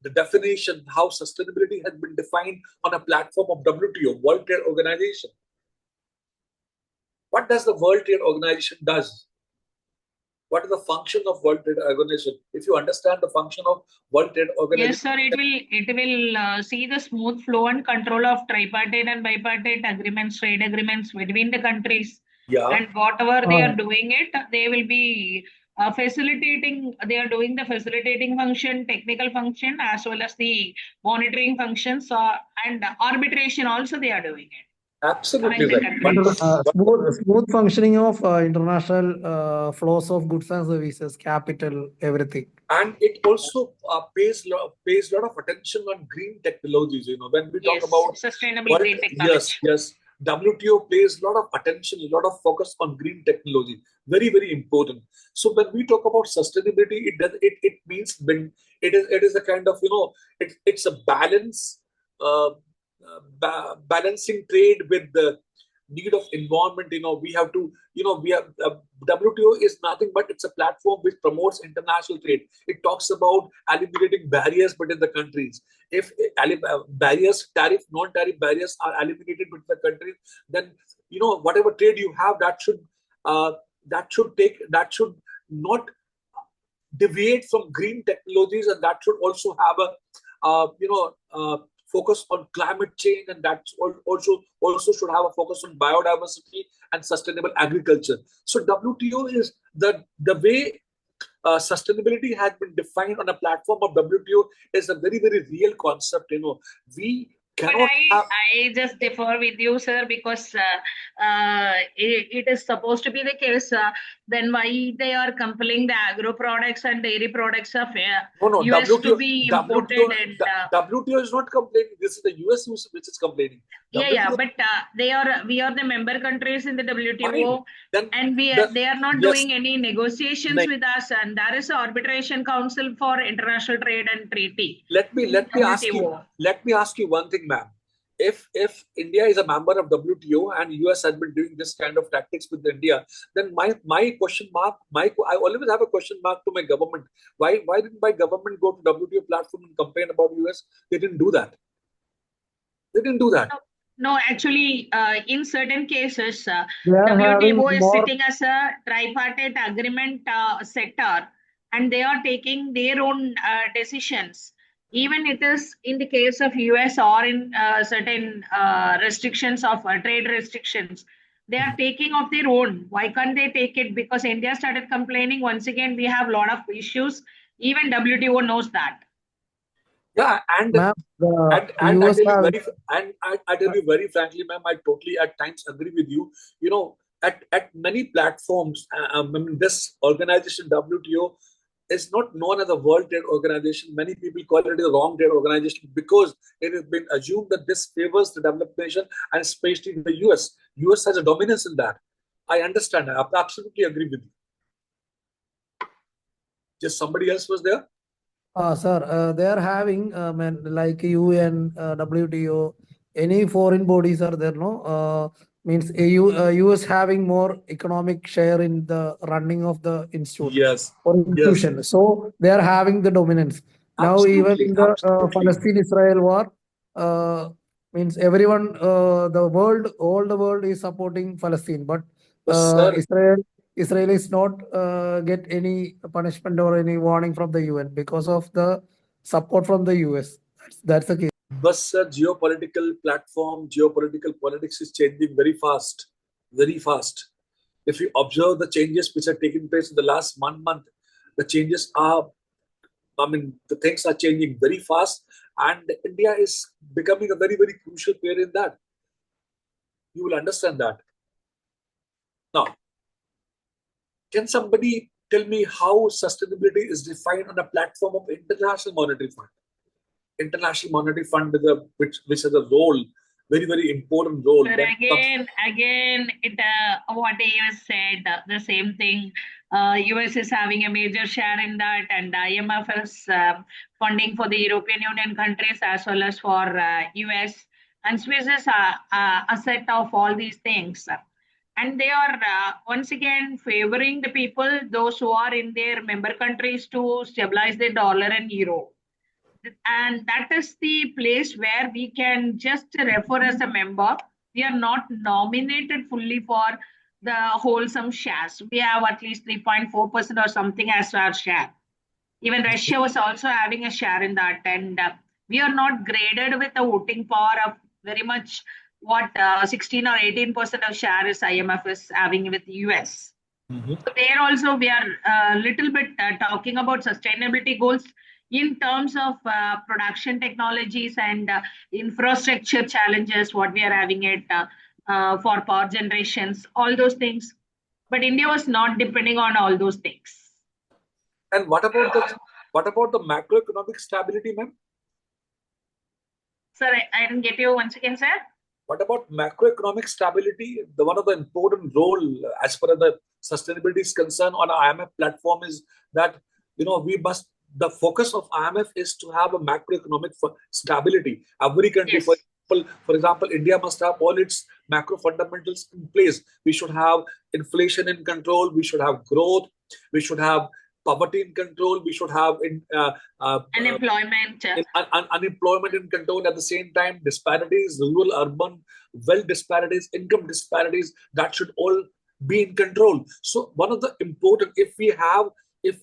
the definition, how sustainability has been defined on a platform of WTO, World Trade Organization. What does the World Trade Organization does? What is the function of World Trade Organization? If you understand the function of World Trade Organization, yes, sir, it will see the smooth flow and control of tripartite and bipartite agreements, trade agreements between the countries. Yeah. And whatever they are doing it, they will be facilitating. They are doing the facilitating function, technical function, as well as the monitoring functions, and arbitration also they are doing it. Absolutely right. Smooth functioning of international flows of goods and services, capital, everything. And it also pays a lot of attention on green technologies. When we talk about sustainable green technology. Yes. WTO pays a lot of attention, a lot of focus on green technology. Very, very important. So when we talk about sustainability, it means when it is a kind of it's a balance. Balancing trade with the need of environment. We have to WTO is nothing but it's a platform which promotes international trade. It talks about eliminating barriers between the countries. If barriers, tariff, non-tariff barriers are eliminated between the countries, then whatever trade you have, that should not deviate from green technologies, and that should also have a focus on climate change, and that also should have a focus on biodiversity and sustainable agriculture. So WTO is the way sustainability has been defined on a platform of WTO is a very, very real concept. We But cannot have. I just differ with you, sir, because it is supposed to be the case. Then why they are compelling the agro products and dairy products of No, US to be imported and WTO is not complaining. This is the US which is complaining. yeah, but we are the member countries in the WTO, Then and they are not doing any negotiations with us, and there is an arbitration council for international trade and treaty. Let me ask you one thing, ma'am. If India is a member of WTO and US has been doing this kind of tactics with India, then my question mark, I always have a question mark to my government. Why didn't my government go to WTO platform and complain about US? They didn't do that. They didn't do that. No, actually, in certain cases, WTO is sitting as a tripartite agreement setter, and they are taking their own decisions. Even it is in the case of US or in certain restrictions of trade restrictions, they are taking of their own. Why can't they take it? Because India started complaining. Once again, we have a lot of issues. Even WTO knows that. Yeah, and I tell you very frankly, ma'am, I totally at times agree with you. At many platforms, this organization WTO is not known as a World Trade Organization. Many people call it the wrong trade organization because it has been assumed that this favors the developed nation and especially the US. US has a dominance in that. I understand. I absolutely agree with you. Just somebody else was there? Sir, they are having like UN, WTO, any foreign bodies are there, no? Means US having more economic share in the running of the institute. Yes. Or institution. Yes. So they are having the dominance. Now even in the Palestine-Israel war, means everyone, all the world is supporting Palestine, but Israel is not get any punishment or any warning from the UN because of the support from the US. That's the case. But sir, geopolitical platform, geopolitical politics is changing very fast, very fast. If you observe the changes which are taking place in the last 1 month, the changes are, the things are changing very fast, and India is becoming a very, very crucial player in that. You will understand that. Now, can somebody tell me how sustainability is defined on a platform of International Monetary Fund? International Monetary Fund, which has a role, very, very important role. But again, what you said, the same thing. US is having a major share in that, and IMF is funding for the European Union countries as well as for US. And Swiss is a set of all these things. And they are once again favoring the people, those who are in their member countries, to stabilize the dollar and euro. And that is the place where we can just refer as a member. We are not nominated fully for the wholesome shares. We have at least 3.4% or something as our share. Even Russia was also having a share in that. And we are not graded with a voting power of very much what 16 or 18% of share is IMF is having with the US. So there also we are a little bit talking about sustainability goals in terms of production technologies and infrastructure challenges, what we are having it for power generations, all those things. But India was not depending on all those things. And what about the macroeconomic stability, ma'am? Sir, I didn't get you once again, sir. What about macroeconomic stability? One of the important role as far as the sustainability is concerned on IMF platform is that the focus of IMF is to have a macroeconomic stability. Every country, yes. For example, India must have all its macro fundamentals in place. We should have inflation in control. We should have growth. We should have poverty in control. We should have unemployment in control. At the same time, disparities, rural, urban, wealth disparities, income disparities, that should all be in control. So one of the important, if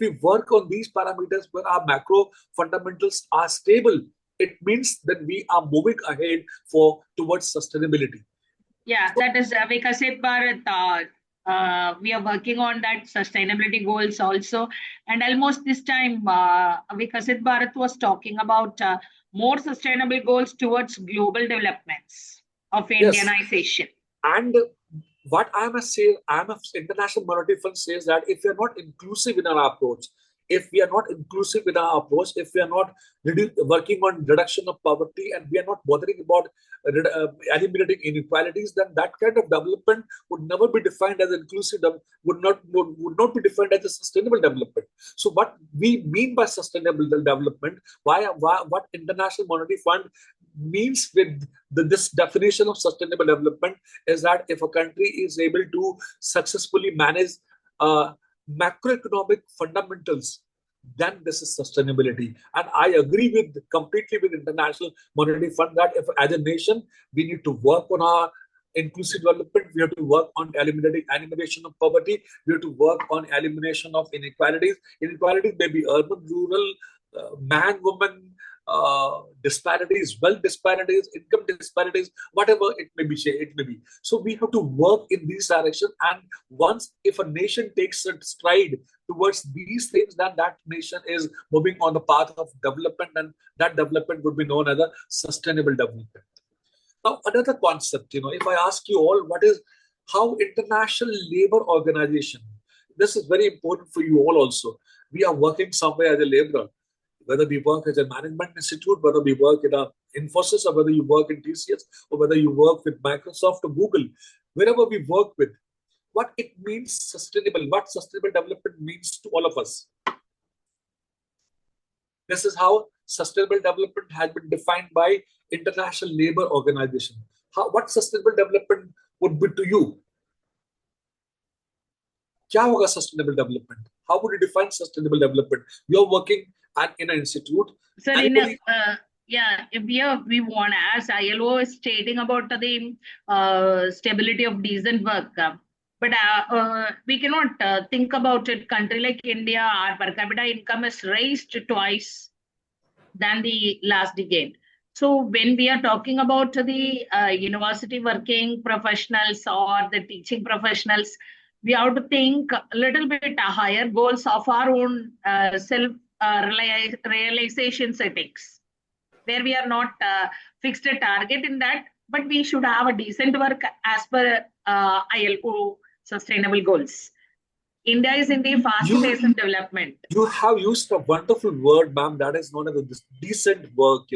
we work on these parameters where our macro fundamentals are stable, it means that we are moving ahead towards sustainability. Yeah, that is Vikasit Bharat We are working on that sustainability goals also. And almost this time, Vikasit Bharat was talking about more sustainable goals towards global developments of Yes. Indianization. And what I must say, International Monetary Fund says that if we are not inclusive in our approach, if we are not inclusive in our approach, if we are not working on reduction of poverty, and we are not bothering about eliminating inequalities, then that kind of development would never be defined as inclusive, would not be defined as a sustainable development. So what we mean by sustainable development, what International Monetary Fund means with this definition of sustainable development is that if a country is able to successfully manage macroeconomic fundamentals, then this is sustainability. And I agree completely with International Monetary Fund that if as a nation we need to work on our inclusive development, we have to work on elimination of poverty, we have to work on elimination of inequalities. Inequalities may be urban, rural, man, woman, disparities, wealth disparities, income disparities, whatever it may be. So we have to work in these directions. And once, if a nation takes a stride towards these things, then that nation is moving on the path of development, and that development would be known as a sustainable development. Now, another concept, if I ask you all, how International Labour Organization, this is very important for you all also. We are working somewhere as a laborer, whether we work as a management institute, whether we work in a Infosys, or whether you work in TCS, or whether you work with Microsoft or Google, wherever we work with, what it means sustainable, what sustainable development means to all of us. This is how sustainable development has been defined by International Labour Organization. What sustainable development would be to you? क्या होगा sustainable development? How would you define sustainable development? You're working in an institute. Sir, we want, as ILO is stating about the stability of decent work, but we cannot think about it. Country like India, our per capita income is raised twice than the last decade. So when we are talking about the university working professionals or the teaching professionals, we have to think a little bit higher goals of our own self-realization settings, where we are not fixed a target in that, but we should have a decent work as per ILO sustainable goals. India is in the fast pace of development. You have used a wonderful word, ma'am, that is known as decent work.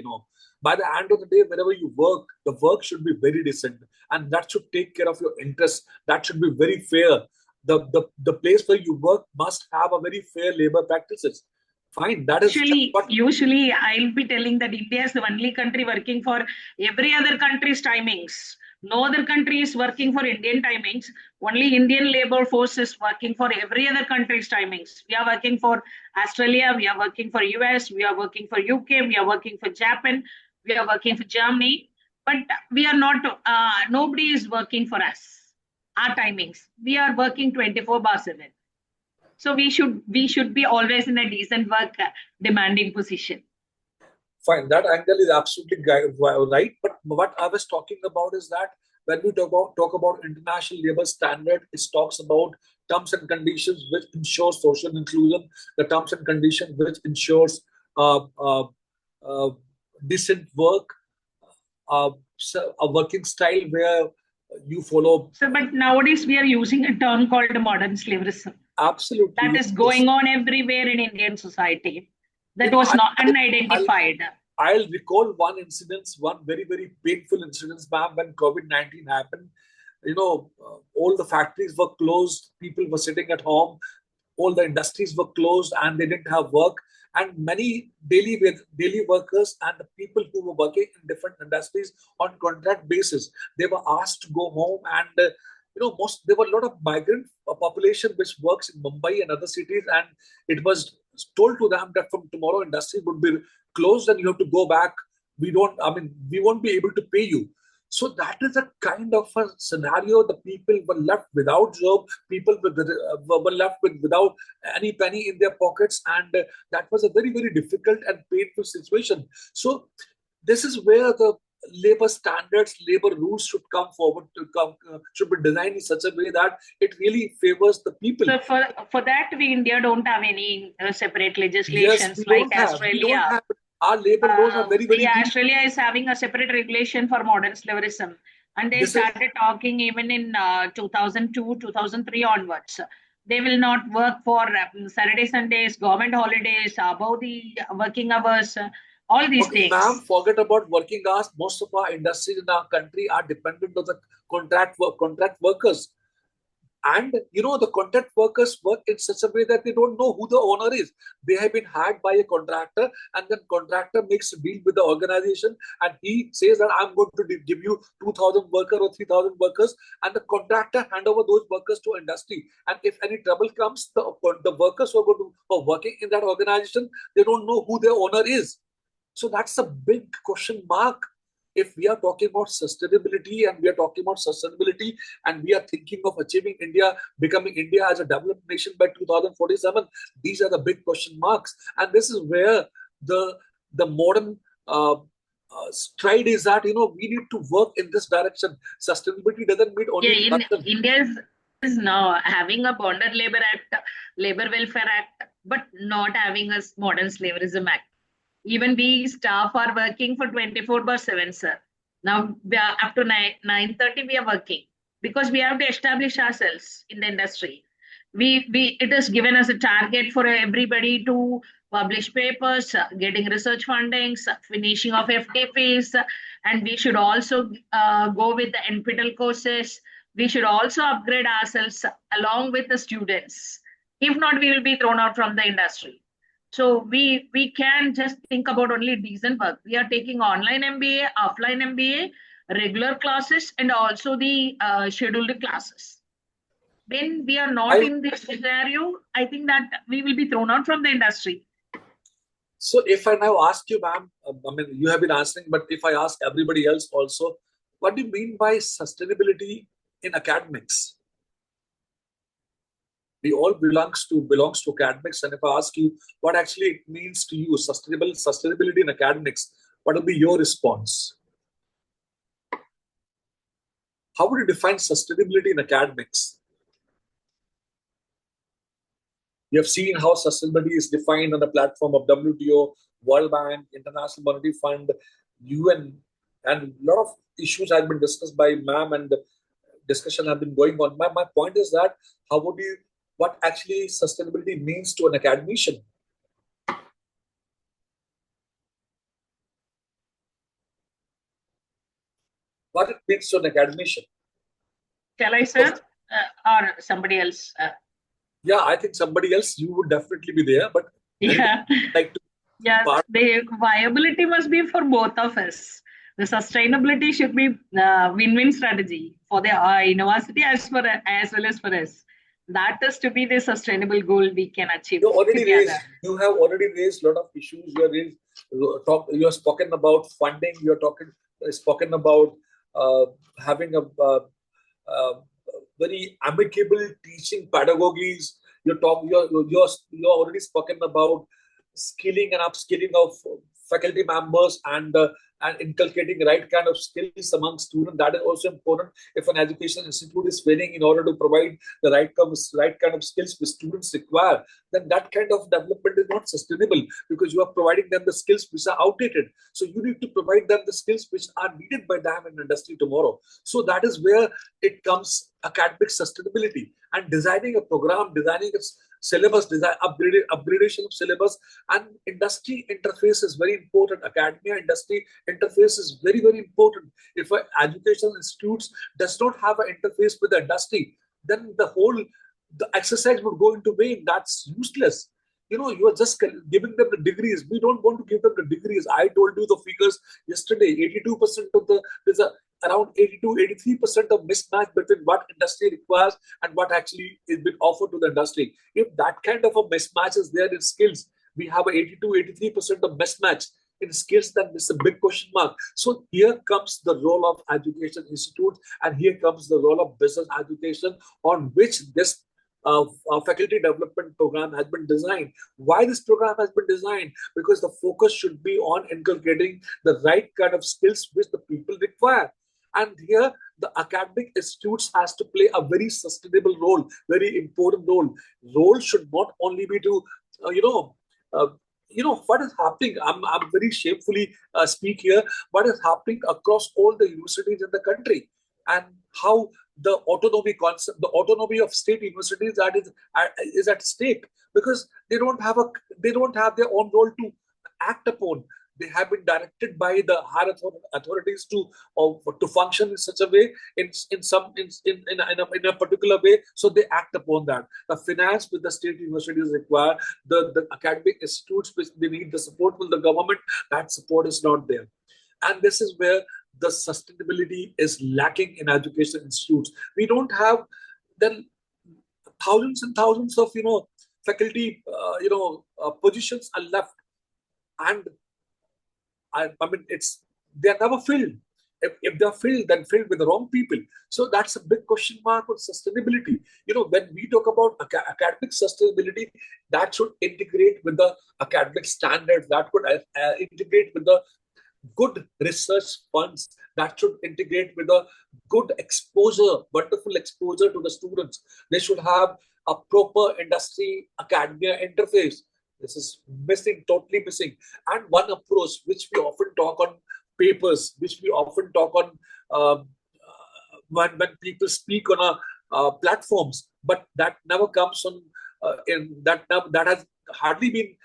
By the end of the day, wherever you work, the work should be very decent, and that should take care of your interests. That should be very fair. The place where you work must have a very fair labor practices. Fine, that is usually I'll be telling that India is the only country working for every other country's timings. No other country is working for Indian timings. Only Indian labor force is working for every other country's timings. We are working for Australia, we are working for US, we are working for UK, we are working for Japan, we are working for Germany, but we are not, nobody is working for us, our timings. We are working 24/7. So we should be always in a decent work demanding position. Fine, that angle is absolutely right. But what I was talking about is that when we talk about international labor standard, it talks about terms and conditions which ensure social inclusion, the terms and conditions which ensures decent work, a working style where you follow. So, but nowadays we are using a term called modern slaverism. Absolutely. That is going on everywhere in Indian society. That was not unidentified. I'll recall one very, very painful incident, ma'am, when COVID-19 happened. All the factories were closed, people were sitting at home, all the industries were closed and they didn't have work. And many daily workers and the people who were working in different industries on contract basis, they were asked to go home. And there were a lot of migrant population which works in Mumbai and other cities, and it was told to them that from tomorrow industry would be closed and you have to go back. We won't be able to pay you. So that is a kind of a scenario. The people were left without job. People were left without any penny in their pockets, and that was a very, very difficult and painful situation. So this is where the labor standards, labor rules should come forward should be designed in such a way that it really favors the people. So for that, we India don't have any separate legislations Yes, like Australia. We don't have. Our labor laws are very, very weak. Australia is having a separate regulation for modern slaverism, and they started talking even in 2002, 2003 onwards. They will not work for Saturday, Sundays, government holidays, above the working hours, all these things. Ma'am, forget about working hours. Most of our industries in our country are dependent on the contract workers. And the contract workers work in such a way that they don't know who the owner is. They have been hired by a contractor, and then contractor makes a deal with the organization, and he says that I'm going to give you 2,000 workers or 3,000 workers, and the contractor hand over those workers to industry. And if any trouble comes, the workers who are working in that organization, they don't know who their owner is. So that's a big question mark. If we are talking about sustainability and we are thinking of achieving becoming India as a developed nation by 2047, these are the big question marks. And this is where the modern stride is that, we need to work in this direction. Sustainability doesn't mean only... India is now having a Bonded Labor Act, Labor Welfare Act, but not having a Modern Slaverism Act. Even we staff are working for 24/7, sir. Now, up to 9:30, we are working because we have to establish ourselves in the industry. It is given as a target for everybody to publish papers, getting research fundings, finishing of FDPs, and we should also go with the NPTEL courses. We should also upgrade ourselves along with the students. If not, we will be thrown out from the industry. So we can just think about only decent work. We are taking online MBA, offline MBA, regular classes, and also the scheduled classes. When we are not in this scenario, I think that we will be thrown out from the industry. So if I now ask you, ma'am, you have been answering, but if I ask everybody else also, what do you mean by sustainability in academics? We all belongs to academics, and if I ask you what actually it means to you, sustainability in academics, what will be your response? How would you define sustainability in academics? You have seen how sustainability is defined on the platform of WTO, World Bank, International Monetary Fund, UN, and a lot of issues have been discussed by ma'am, and the discussion have been going on. My point is that what actually sustainability means to an academician? What it means to an academician? Shall I, sir? Or somebody else? Yeah, I think somebody else, you would definitely be there, but yeah, the viability must be for both of us. The sustainability should be win-win strategy for the university as well as for us. That is to be the sustainable goal we can achieve. You have already raised a lot of issues. You have spoken about funding. You have spoken about having a very amicable teaching pedagogies. You already spoken about skilling and upskilling of faculty members and inculcating right kind of skills among students. That is also important. If an education institute is failing in order to provide the right kind of skills which students require, then that kind of development is not sustainable, because you are providing them the skills which are outdated. So you need to provide them the skills which are needed by them in industry tomorrow. So that is where it comes academic sustainability, and designing a program, designing a syllabus, upgradation of syllabus, and industry interface is very important. Academia industry interface is very, very important. If an educational institutes does not have an interface with the industry, then the exercise would go into vain. That's useless. You are just giving them the degrees. We don't want to give them the degrees. I told you the figures yesterday. 82% of there's around 83% of mismatch between what industry requires and what actually is being offered to the industry. If that kind of a mismatch is there in skills, we have 83% of mismatch in skills, then this is a big question mark. So here comes the role of education institutes, and here comes the role of business education, on which this faculty development program has been designed. Why this program has been designed? Because the focus should be on inculcating the right kind of skills which the people require. And here, the academic institutes has to play a very sustainable role, very important role. Role should not only be to, uh, what is happening. I'm very shamefully speak here. What is happening across all the universities in the country, and how the autonomy concept, the autonomy of state universities, that is at stake, because they don't have their own role to act upon. They have been directed by the higher authorities to function in such a way, in a particular way, so they act upon that. The finance with the state universities require, the academic institutes which they need the support from the government, that support is not there. And this is where the sustainability is lacking in education institutes. We don't have then thousands and thousands of faculty positions are left, and I mean they are never filled. If they are filled, then filled with the wrong people. So that's a big question mark on sustainability. When we talk about academic sustainability, that should integrate with the academic standards. That could integrate with the good research funds, that should integrate with a good exposure, wonderful exposure to the students. They should have a proper industry academia interface. This is missing, totally missing. And one approach which we often talk on papers, which we often talk on when people speak on platforms, but that never comes on that has hardly been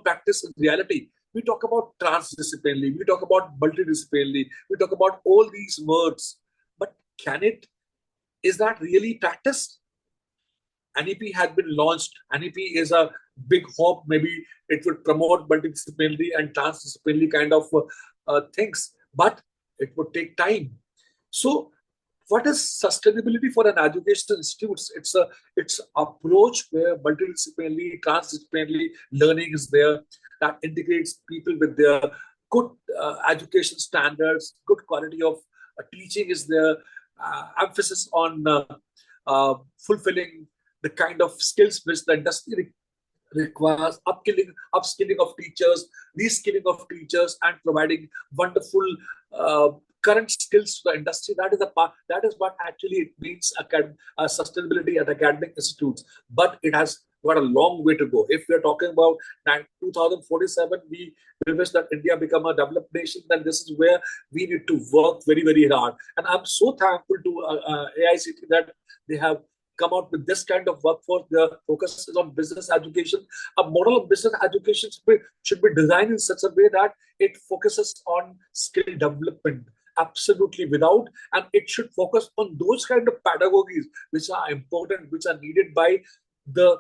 practiced in reality. We talk about transdisciplinary, we talk about multidisciplinary, we talk about all these words, but is that really practiced? NEP has been launched. NEP is a big hope. Maybe it would promote multidisciplinary and transdisciplinary kind of things, but it would take time. So what is sustainability for an educational institute? It's approach where multidisciplinary, transdisciplinary learning is there, that integrates people with their good education standards, good quality of teaching is there, emphasis on fulfilling the kind of skills which the industry requires, upskilling of teachers, reskilling of teachers, and providing wonderful current skills to the industry. That is what actually it means sustainability at academic institutes. But it has got a long way to go. If we're talking about 2047, we wish that India become a developed nation, then this is where we need to work very, very hard. And I'm so thankful to AICT that they have come out with this kind of workforce. Their focus is on business education. A model of business education should be designed in such a way that it focuses on skill development. Absolutely, and it should focus on those kind of pedagogies which are important, which are needed by the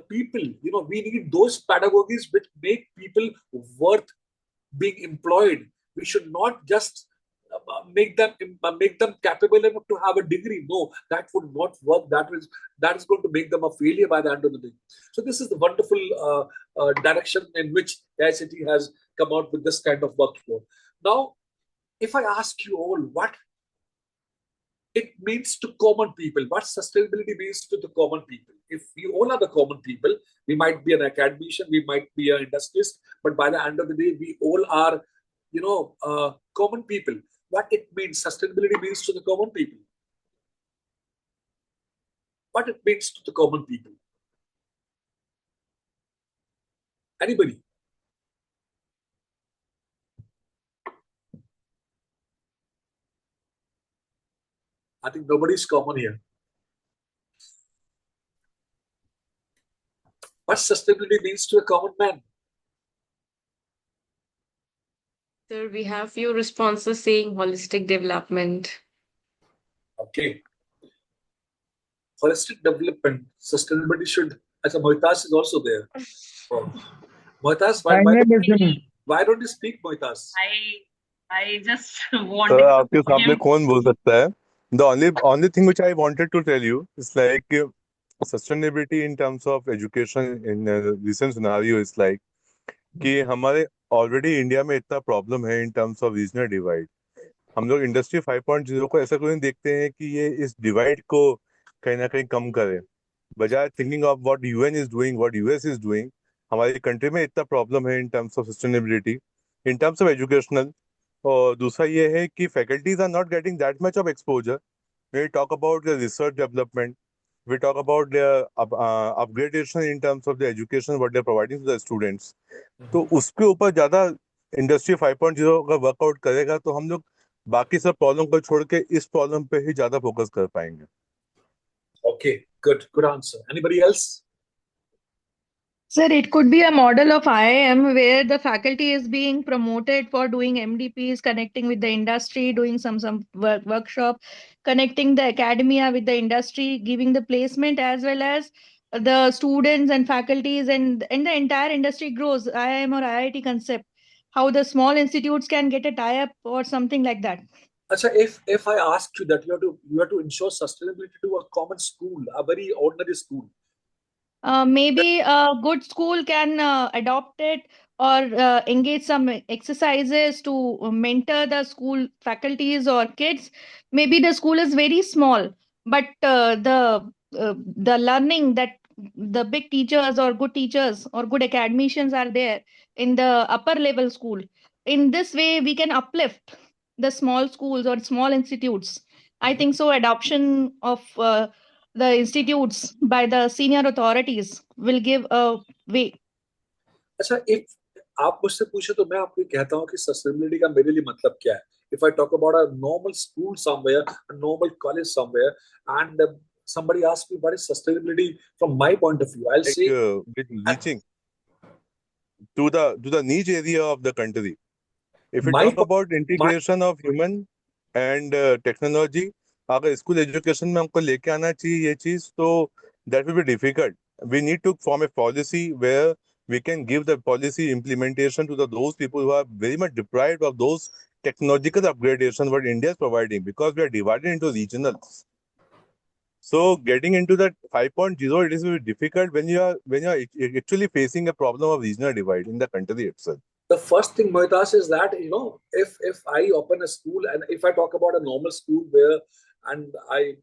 people. We need those pedagogies which make people worth being employed. We should not just make them capable enough to have a degree. No, that would not work. That is going to make them a failure by the end of the day. So this is the wonderful direction in which AICT has come out with this kind of workforce. Now, if I ask you all what it means to common people, what sustainability means to the common people. If we all are the common people, we might be an academician, we might be an industrialist, but by the end of the day, we all are, common people. What it means, sustainability means to the common people. What it means to the common people. Anybody? I think nobody's common here. What sustainability means to a common man? Sir, we have few responses saying holistic development. Okay. Holistic development, sustainability should, as a Mohitas is also there. Oh. Mohitas, why don't you speak, Mohitas? I just wanted to आपके सामने कौन बोल सकता है? The only thing which I wanted to tell you is like sustainability in terms of education in recent scenario is like कि हमारे already India में इतना प्रॉब्लम है in terms of regional divide. हम लोग इंडस्ट्री 5.0 को ऐसा कोई देखते हैं कि ये इस डिवाइड को कहीं ना कहीं कम करे. बजाय thinking of what UN is doing, what US is doing, हमारी कंट्री में इतना प्रॉब्लम है in terms of sustainability, in terms of educational. और दूसरा ये है कि faculties are not getting that much of exposure. We talk about the research development, we talk about their upgradation in terms of the education what they're providing to the students। तो उसके ऊपर ज्यादा industry 5.0 का workout करेगा तो हम लोग बाकी सब प्रॉब्लम को छोड़ के इस प्रॉब्लम पे ही ज्यादा फोकस कर पाएंगे। Okay, good answer. Anybody else? Sir, it could be a model of IIM where the faculty is being promoted for doing MDPs, connecting with the industry, doing some workshop, connecting the academia with the industry, giving the placement as well as the students and faculties and the entire industry grows. IIM or IIT concept, how the small institutes can get a tie-up or something like that. Acha, if I asked you that you have to ensure sustainability to a common school, a very ordinary school. Maybe a good school can adopt it or engage some exercises to mentor the school faculties or kids. Maybe the school is very small, but the learning that the big teachers or good teachers or good academicians are there in the upper level school. In this way, we can uplift the small schools or small institutes. I think so. Adoption of the institutes by the senior authorities will give a way. अच्छा, if आप मुझसे पूछे तो मैं आपको कहता हूँ कि सस्टेनेबिलिटी का मेरे लिए मतलब क्या है। If I talk about a normal school somewhere, a normal college somewhere, and somebody asks me what is sustainability from my point of view, I'll say reaching to the niche area of the country. If we My talk about integration of human and technology, अगर school education में हमको लेके आना चाहिए ये चीज, तो that will be difficult. We need to form a policy where we can give the policy implementation to those people who are very much deprived of those technological upgradation what India is providing, because we are divided into regionals. So getting into that 5.0, it is very difficult when you are actually facing a problem of regional divide in the country itself. The first thing, Mohitas, is that if I open a school and if I talk about a normal school where and a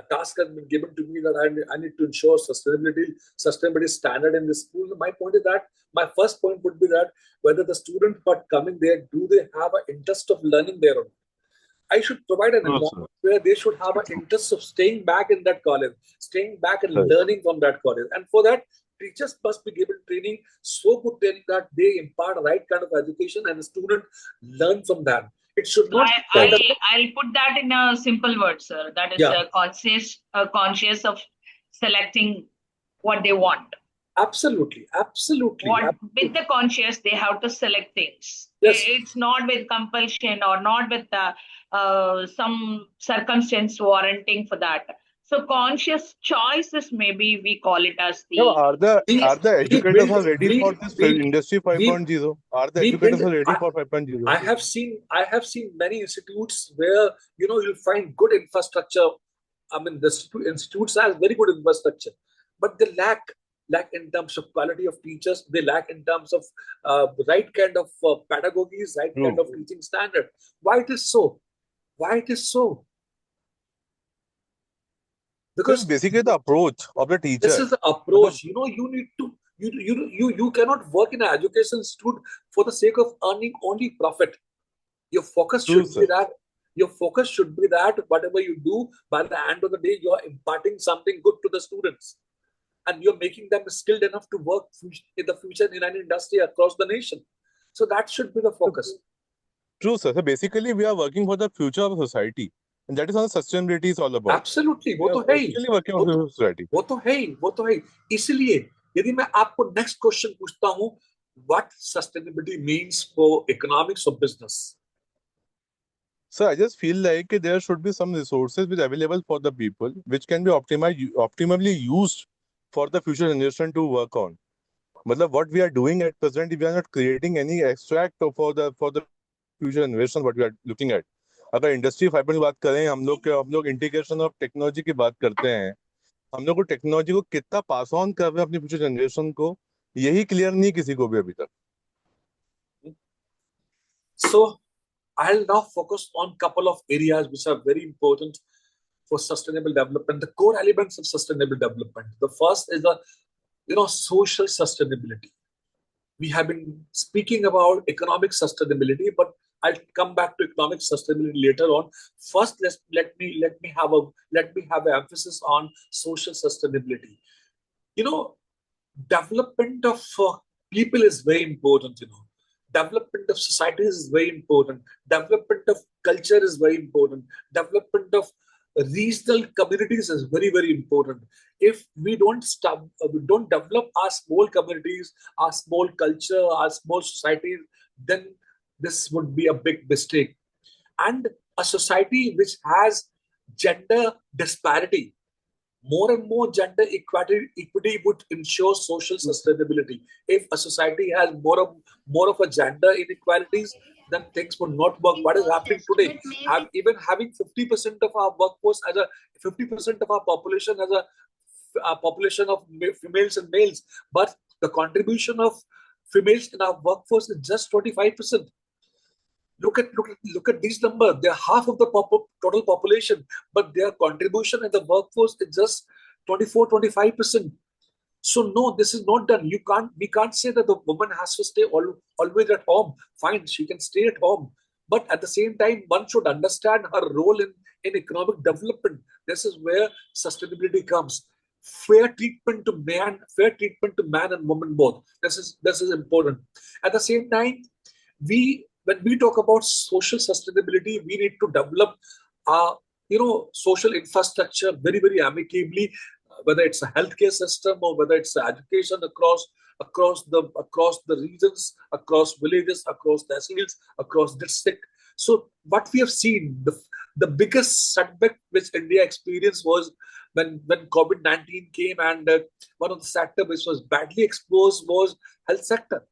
task has been given to me that I need to ensure sustainability standard in this school. My point is that my first point would be that whether the students who are coming there, do they have an interest of learning there or not? I should provide an environment where they should have an interest of staying back in that college, staying back and learning from that college. And for that, teachers must be given training, so good training that they impart the right kind of education and the student learn from that. It should not. I'll put that in a simple word, sir. That is conscious of selecting what they want. Absolutely. With the conscious, they have to select things. Yes. It's not with compulsion or not with some circumstance warranting for that. So conscious choices, maybe we call it as the. Are the educators are ready for this industry 5.0? Are the educators are ready for 5.0? I have seen many institutes where you'll find good infrastructure. I mean, the institutes have very good infrastructure, but they lack in terms of quality of teachers. They lack in terms of right kind of pedagogies, right kind of teaching standard. Why it is so? Because basically the approach of the teacher. This is the approach. You need to you cannot work in an education institute for the sake of earning only profit. Your focus should be that. Your focus should be that whatever you do, by the end of the day, you are imparting something good to the students, and you're making them skilled enough to work in the future in an industry across the nation. So that should be the focus. True, sir. So basically, we are working for the future of society. And that is what sustainability is all about. Absolutely, वो तो है ही, वो तो है ही. इसलिए यदि मैं आपको next question पूछता हूँ, what sustainability means for economics or business? So I just feel like there should be some resources which are available for the people, which can be optimally used for the future generation to work on. मतलब what we are doing at present, we are not creating any extract for the future generation what we are looking at. अगर industry 5.0 की बात करें, हम लोग integration of technology की बात करते हैं, हम लोग को टेक्नोलॉजी को कितना पास ऑन कर रहे हैं अपनी फ्यूचर जनरेशन को, यही क्लियर नहीं किसी को भी अभी तक. So I'll now focus on couple of areas which are very important for sustainable development, the core elements of sustainable development. The first is the social sustainability. We have been speaking about economic sustainability, but I'll come back to economic sustainability later on. First, let me have an emphasis on social sustainability. Development of people is very important. Development of societies is very important. Development of culture is very important. Development of regional communities is very, very important. If we don't develop our small communities, our small culture, our small societies, then this would be a big mistake. And a society which has gender disparity, more and more gender equity would ensure social sustainability. If a society has more of a gender inequalities, then things would not work. What is happening today? Even having 50% of our workforce as 50% of our population as a population of females and males, but the contribution of females in our workforce is just 25%. Look at these numbers. They are half of the total population, but their contribution in the workforce is just 24-25%. So no, this is not done. We can't say that the woman has to stay always at home. Fine, she can stay at home, but at the same time, one should understand her role in economic development. This is where sustainability comes. Fair treatment to man and woman both. This is important. At the same time, when we talk about social sustainability, we need to develop social infrastructure very, very amicably, whether it's a healthcare system or whether it's education across the regions, across villages, across tehsils, across districts. So what we have seen, the biggest setback which India experienced was when COVID-19 came, and one of the sectors which was badly exposed was health sector.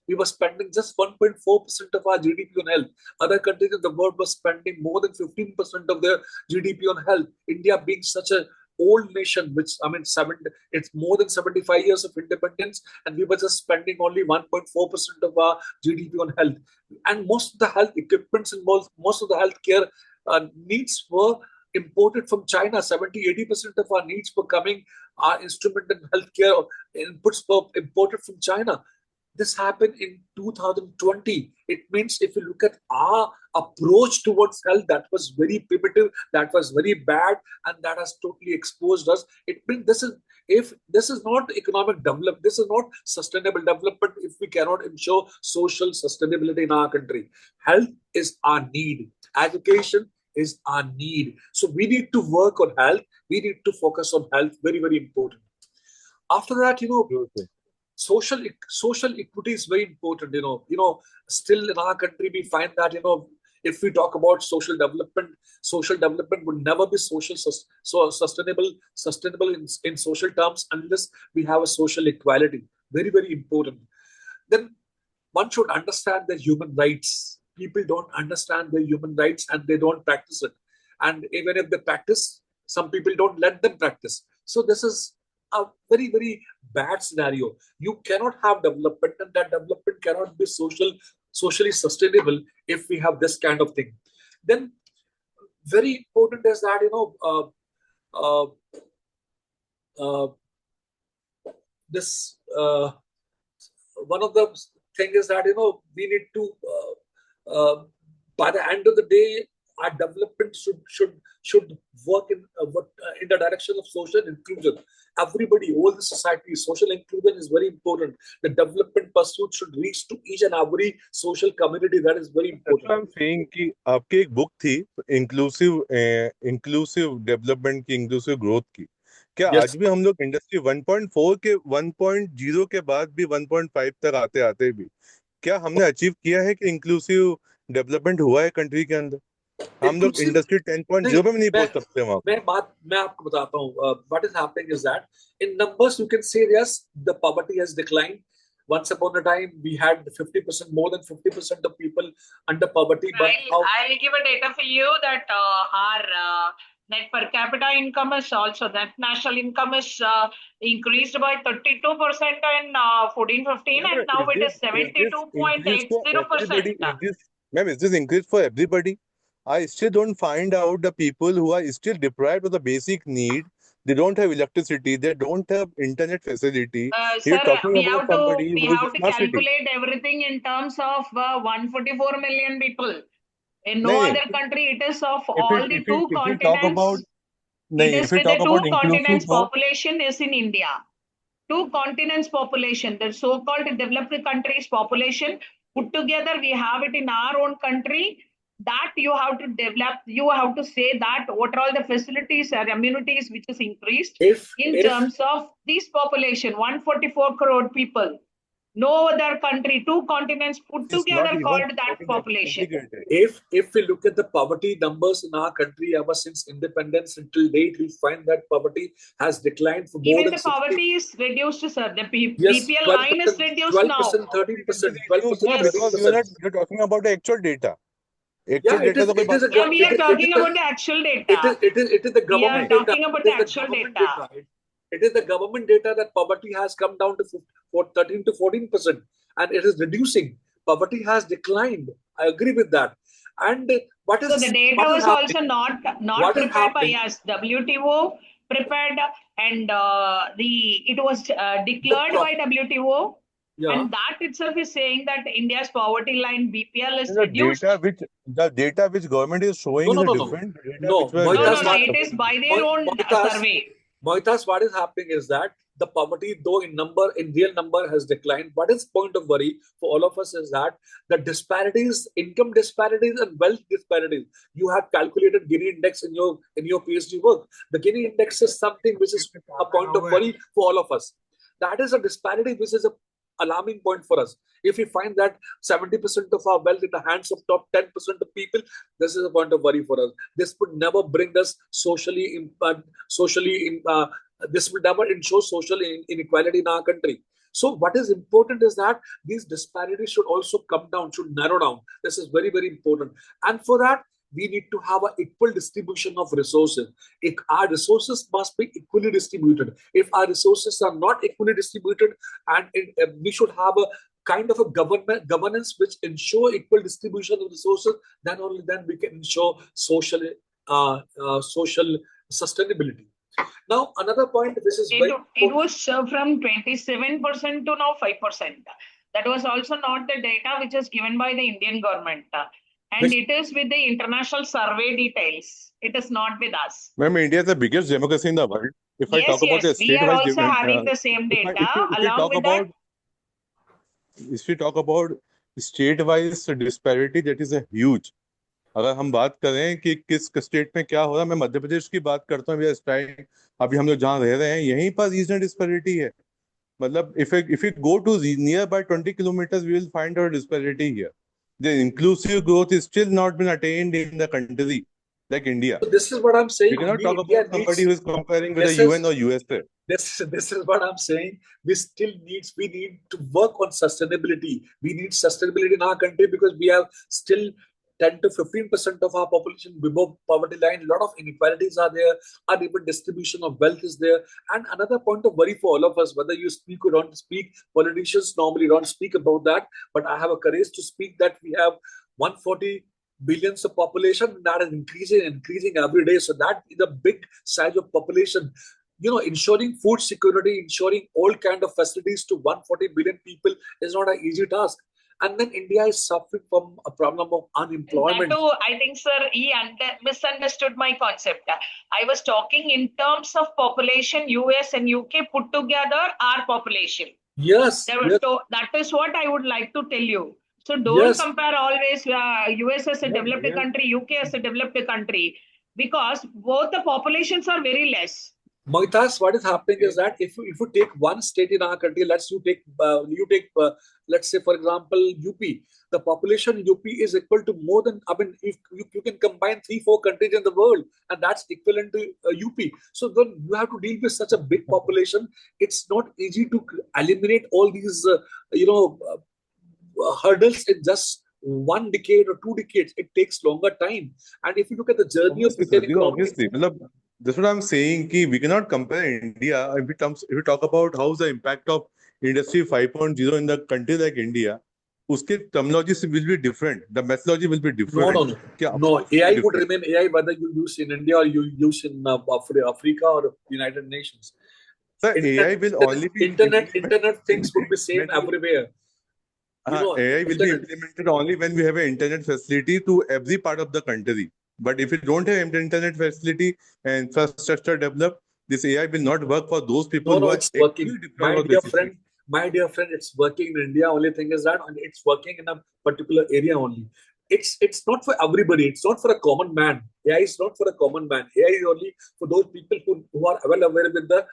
We were spending just 1.4% of our GDP on health. Other countries in the world were spending more than 15% of their GDP on health. India being such an old nation, it's more than 75 years of independence, and we were just spending only 1.4% of our GDP on health. And most of the health equipments and most of the healthcare needs were imported from China. 70-80% of our needs were coming, our instrument and healthcare inputs were imported from China. This happened in 2020. It means if you look at our approach towards health, that was very primitive, that was very bad, and that has totally exposed us. It means this is not economic development, this is not sustainable development if we cannot ensure social sustainability in our country. Health is our need. Education is our need. So we need to work on health. We need to focus on health. Very, very important. After that, social equity is very important. Still in our country we find that if we talk about social development would never be sustainable in social terms unless we have a social equality. Very, very important. Then one should understand the human rights. People don't understand their human rights and they don't practice it. And even if they practice, some people don't let them practice. So this is a very, very bad scenario. You cannot have development, and that development cannot be socially sustainable if we have this kind of thing. Then very important is that one of the thing is that we need to by the end of the day, our development should work in the direction of social inclusion. Everybody, all the society, social inclusion is very important. The development pursuit should reach to each and every social community. That is very important. I'm saying कि आपकी एक book थी inclusive development की, inclusive growth की. क्या आज भी हम लोग इंडस्ट्री 1.4 के 1.0 के बाद भी 1.5 तक आते भी क्या हमने अचीव किया है कि इंक्लूसिव डेवलपमेंट हुआ है कंट्री के अंदर? हम लोग इंडस्ट्री 10.0 पे नहीं पहुंच सकते वहां. मैं आपको बताता हूँ. What is happening is that in numbers you can say yes, the poverty has declined. Once upon a time we had 50%, more than 50% of people under poverty. But I'll give a data for you that our net per capita income is also, that national income is increased by 32% in 14-15, and now it is 72.80%. Ma'am, is this increase for everybody? I still don't find out the people who are still deprived of the basic need. They don't have electricity. They don't have internet facility. You're Sir, talking about somebody we who is in have to smart city. calculate everything in terms of 144 million people. In no No, other country, it is of if all the two we talk about continents. no, It is if we with the talk two about inclusive continents growth, population is in India. Two continents population, the so-called developed countries population put together, we have it in our own country. That you have to develop, you have to say that what are all the facilities or amenities which is increased in if terms of this population, 144 crore people. No other country, two continents put it's not together even called that getting population. integrated. if we look at the poverty numbers in our country ever since independence until date, we'll find that poverty has declined for more Even than the 60. poverty is reduced, sir. The Yes, BPL line is 12%, reduced now. 12%, 13%, Reduced, 12%, no, because Yes. you are not 13%. you're talking about the actual data. Yeah, Actual data तो कोई बात नहीं Yeah, we करता are है. talking about the actual data. it is the We are government data. talking about It the is the actual government data. data. It is the government data that poverty has come down to 13 to 14%, and it is reducing. Poverty has declined. I agree with that. And So the data what is was happening? also not What is prepared by happening? us. WTO prepared, and it was declared pro- by WTO, Yeah. and that itself is saying that India's poverty line BPL is The reduced. data which government is showing No, is no, a no, no. different data No, which were Moitas, No, what, it is by their own survey. Moitas, what is happening is that the poverty, though in real number, has declined. What is point of worry for all of us is that the disparities, income disparities, and wealth disparities. You have calculated Gini index in your PhD work. The Gini index is something which is a point of worry for all of us. That is a disparity which is a alarming point for us. If we find that 70% of our wealth in the hands of top 10% of people, this is a point of worry for us. This would never bring us this will never ensure social inequality in our country. So what is important is that these disparities should also come down, should narrow down. This is very, very important. And for that, we need to have an equal distribution of resources. If our resources must be equally distributed. If our resources are not equally distributed, and we should have a kind of a governance which ensure equal distribution of resources, then only then we can ensure social sustainability. Now, another point, this is it was from 27% to now 5%. That was also not the data which is given by the Indian government. And it is with the international survey details. It is not with us. Ma'am, India is the biggest democracy in the world. If I talk about the We are state-wise also having the same data. Along with that, if we talk about state-wise disparity, that is a huge. अगर हम बात करें कि किस state में क्या हो रहा है, मैं मध्य प्रदेश की बात करता हूँ इस टाइम. अभी हम लोग जहाँ रह रहे हैं यहीं पर रीजनल डिस्पैरिटी है. मतलब if we go to nearby 20 kilometers, we will find our disparity here. The inclusive growth is still not been attained in the country like India. So this is what I'm saying. We cannot talk about somebody who is comparing with the UN or USA. This is what I'm saying. We need to work on sustainability. We need sustainability in our country because we have still 10 to 15% of our population below poverty line. A lot of inequalities are there. Uneven distribution of wealth is there. And another point of worry for all of us, whether you speak or don't speak, politicians normally don't speak about that. But I have a courage to speak that we have 140 billions of population that is increasing every day. So that is a big size of population. Ensuring food security, ensuring all kind of facilities to 140 billion people is not an easy task. And then India is suffering from a problem of unemployment. That too, I think, sir, he misunderstood my concept. I was talking in terms of population, US and UK put together our population. Yes. That is what I would like to tell you. So don't compare always US as a developed country, UK as a developed country, because both the populations are very less. Moitas, what is happening is that if you take one state in our country, let's say for example UP, the population in UP is equal to more than, if you can combine 3-4 countries in the world, and that's equivalent to UP. So then you have to deal with such a big population. It's not easy to eliminate all these hurdles in just 1 decade or 2 decades. It takes longer time. And if you look at the journey of Indian economy, that's what I'm saying. We cannot compare India if we talk about how's the impact of Industry 5.0 in the country like India. उसके terminology will be different. The methodology will be different. No. AI would remain AI whether you use in India or you use in Africa or United Nations. Sir, AI will only be internet things would be same everywhere. AI will be implemented only when we have an internet facility to every part of the country. But if you don't have internet facility and infrastructure developed, this AI will not work for those people No, it's working. My dear friend, it's working in India. Only thing is that it's working in a particular area only. It's not for everybody. It's not for a common man. AI is not for a common man. AI is only for those people who are well aware with the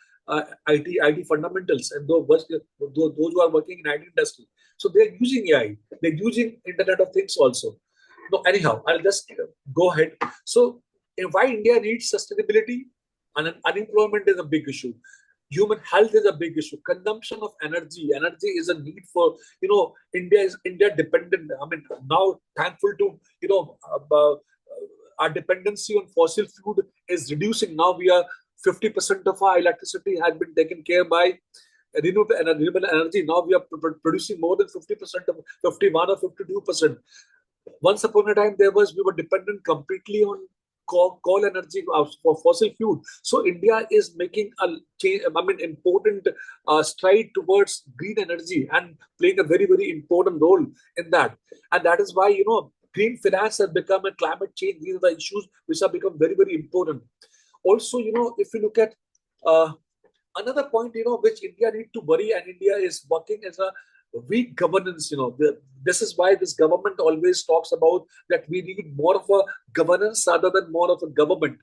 IT fundamentals and those who are working in IT industry. So they're using AI. They're using Internet of Things also. No, anyhow, I'll just go ahead. So why India needs sustainability? And unemployment is a big issue. Human health is a big issue. Consumption of energy is a need for, India dependent. I mean, now thankful to, our dependency on fossil fuel is reducing. Now we are 50% of our electricity has been taken care by renewable energy. Now we are producing more than 50% of 51 or 52%. Once upon a time, we were dependent completely on coal energy for fossil fuel. So India is making a change, important stride towards green energy and playing a very, very important role in that. And that is why, green finance has become a climate change. These are the issues which have become very, very important. Also, if you look at another point, which India need to worry, and India is working as a weak governance. This is why this government always talks about that we need more of a governance rather than more of a government.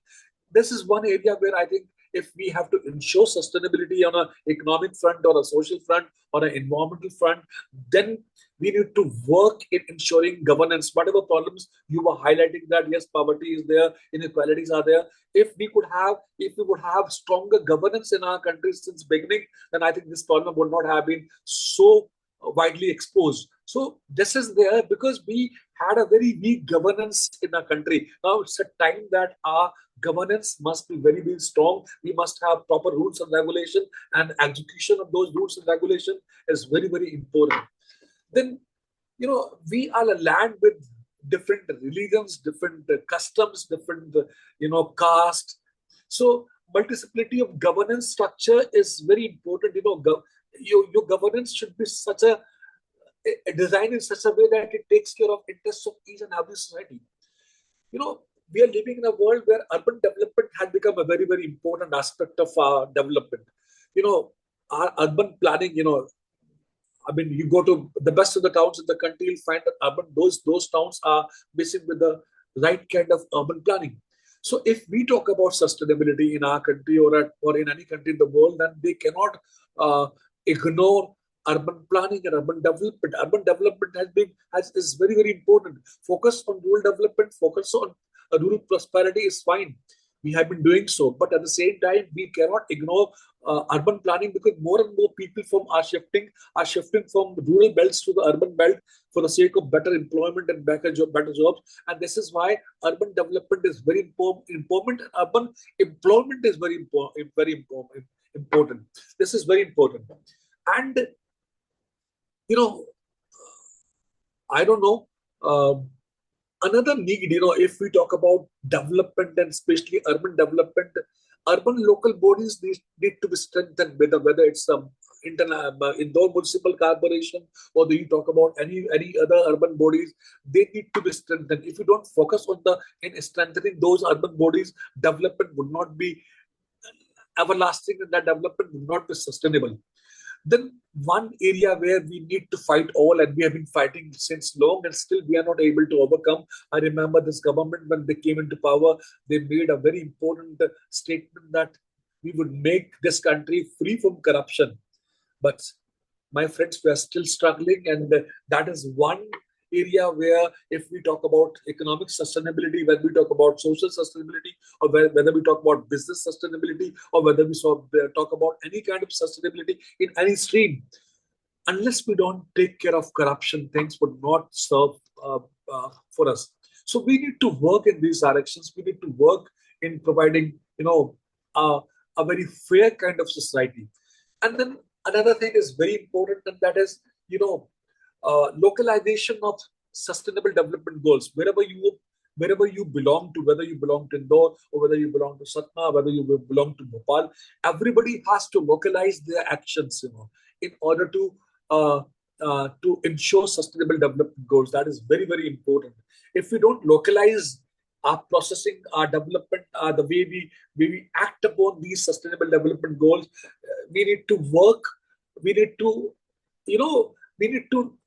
This is one area where I think if we have to ensure sustainability on an economic front or a social front or an environmental front, then we need to work in ensuring governance. Whatever problems you were highlighting, that yes, poverty is there, inequalities are there. If we would have stronger governance in our country since beginning, then I think this problem would not have been so widely exposed. So this is there because we had a very weak governance in our country. Now it's a time that our governance must be very, very strong. We must have proper rules and regulation, and execution of those rules and regulation is very, very important. Then, we are a land with different religions, different customs, different, caste. So multiplicity of governance structure is very important. Your governance should be such a design in such a way that it takes care of interests of each and every society. We are living in a world where urban development has become a very, very important aspect of our development. Our urban planning, you go to the best of the towns in the country, you'll find that those towns are busy with the right kind of urban planning. So if we talk about sustainability in our country or in any country in the world, then they cannot ignore urban planning and urban development. Urban development is very, very important. Focus on rural development, focus on rural prosperity is fine. We have been doing so, but at the same time, we cannot ignore urban planning because more and more people are shifting from rural belts to the urban belt for the sake of better employment and better jobs. And this is why urban development is very important. Urban employment is very important. This is very important. And I don't know. Another need, if we talk about development and especially urban development, urban local bodies need to be strengthened, whether it's Indore Municipal Corporation or you talk about any other urban bodies, they need to be strengthened. If you don't focus on in strengthening those urban bodies, development would not be everlasting and that development would not be sustainable. Then one area where we need to fight all, and we have been fighting since long and still we are not able to overcome. I remember this government, when they came into power, they made a very important statement that we would make this country free from corruption. But my friends, we are still struggling, and that is one area where if we talk about economic sustainability, when we talk about social sustainability, or whether we talk about business sustainability, or whether we talk about any kind of sustainability in any stream, unless we don't take care of corruption, things would not serve for us. So we need to work in these directions. We need to work in providing, a very fair kind of society. And then another thing is very important, and that is, localization of sustainable development goals wherever you belong to, whether you belong to Indore or whether you belong to Satna, whether you belong to Bhopal, everybody has to localize their actions, in order to ensure sustainable development goals. That is very, very important. If we don't localize our processing, our development, the way we act upon these sustainable development goals, we need to work. We need to, we need to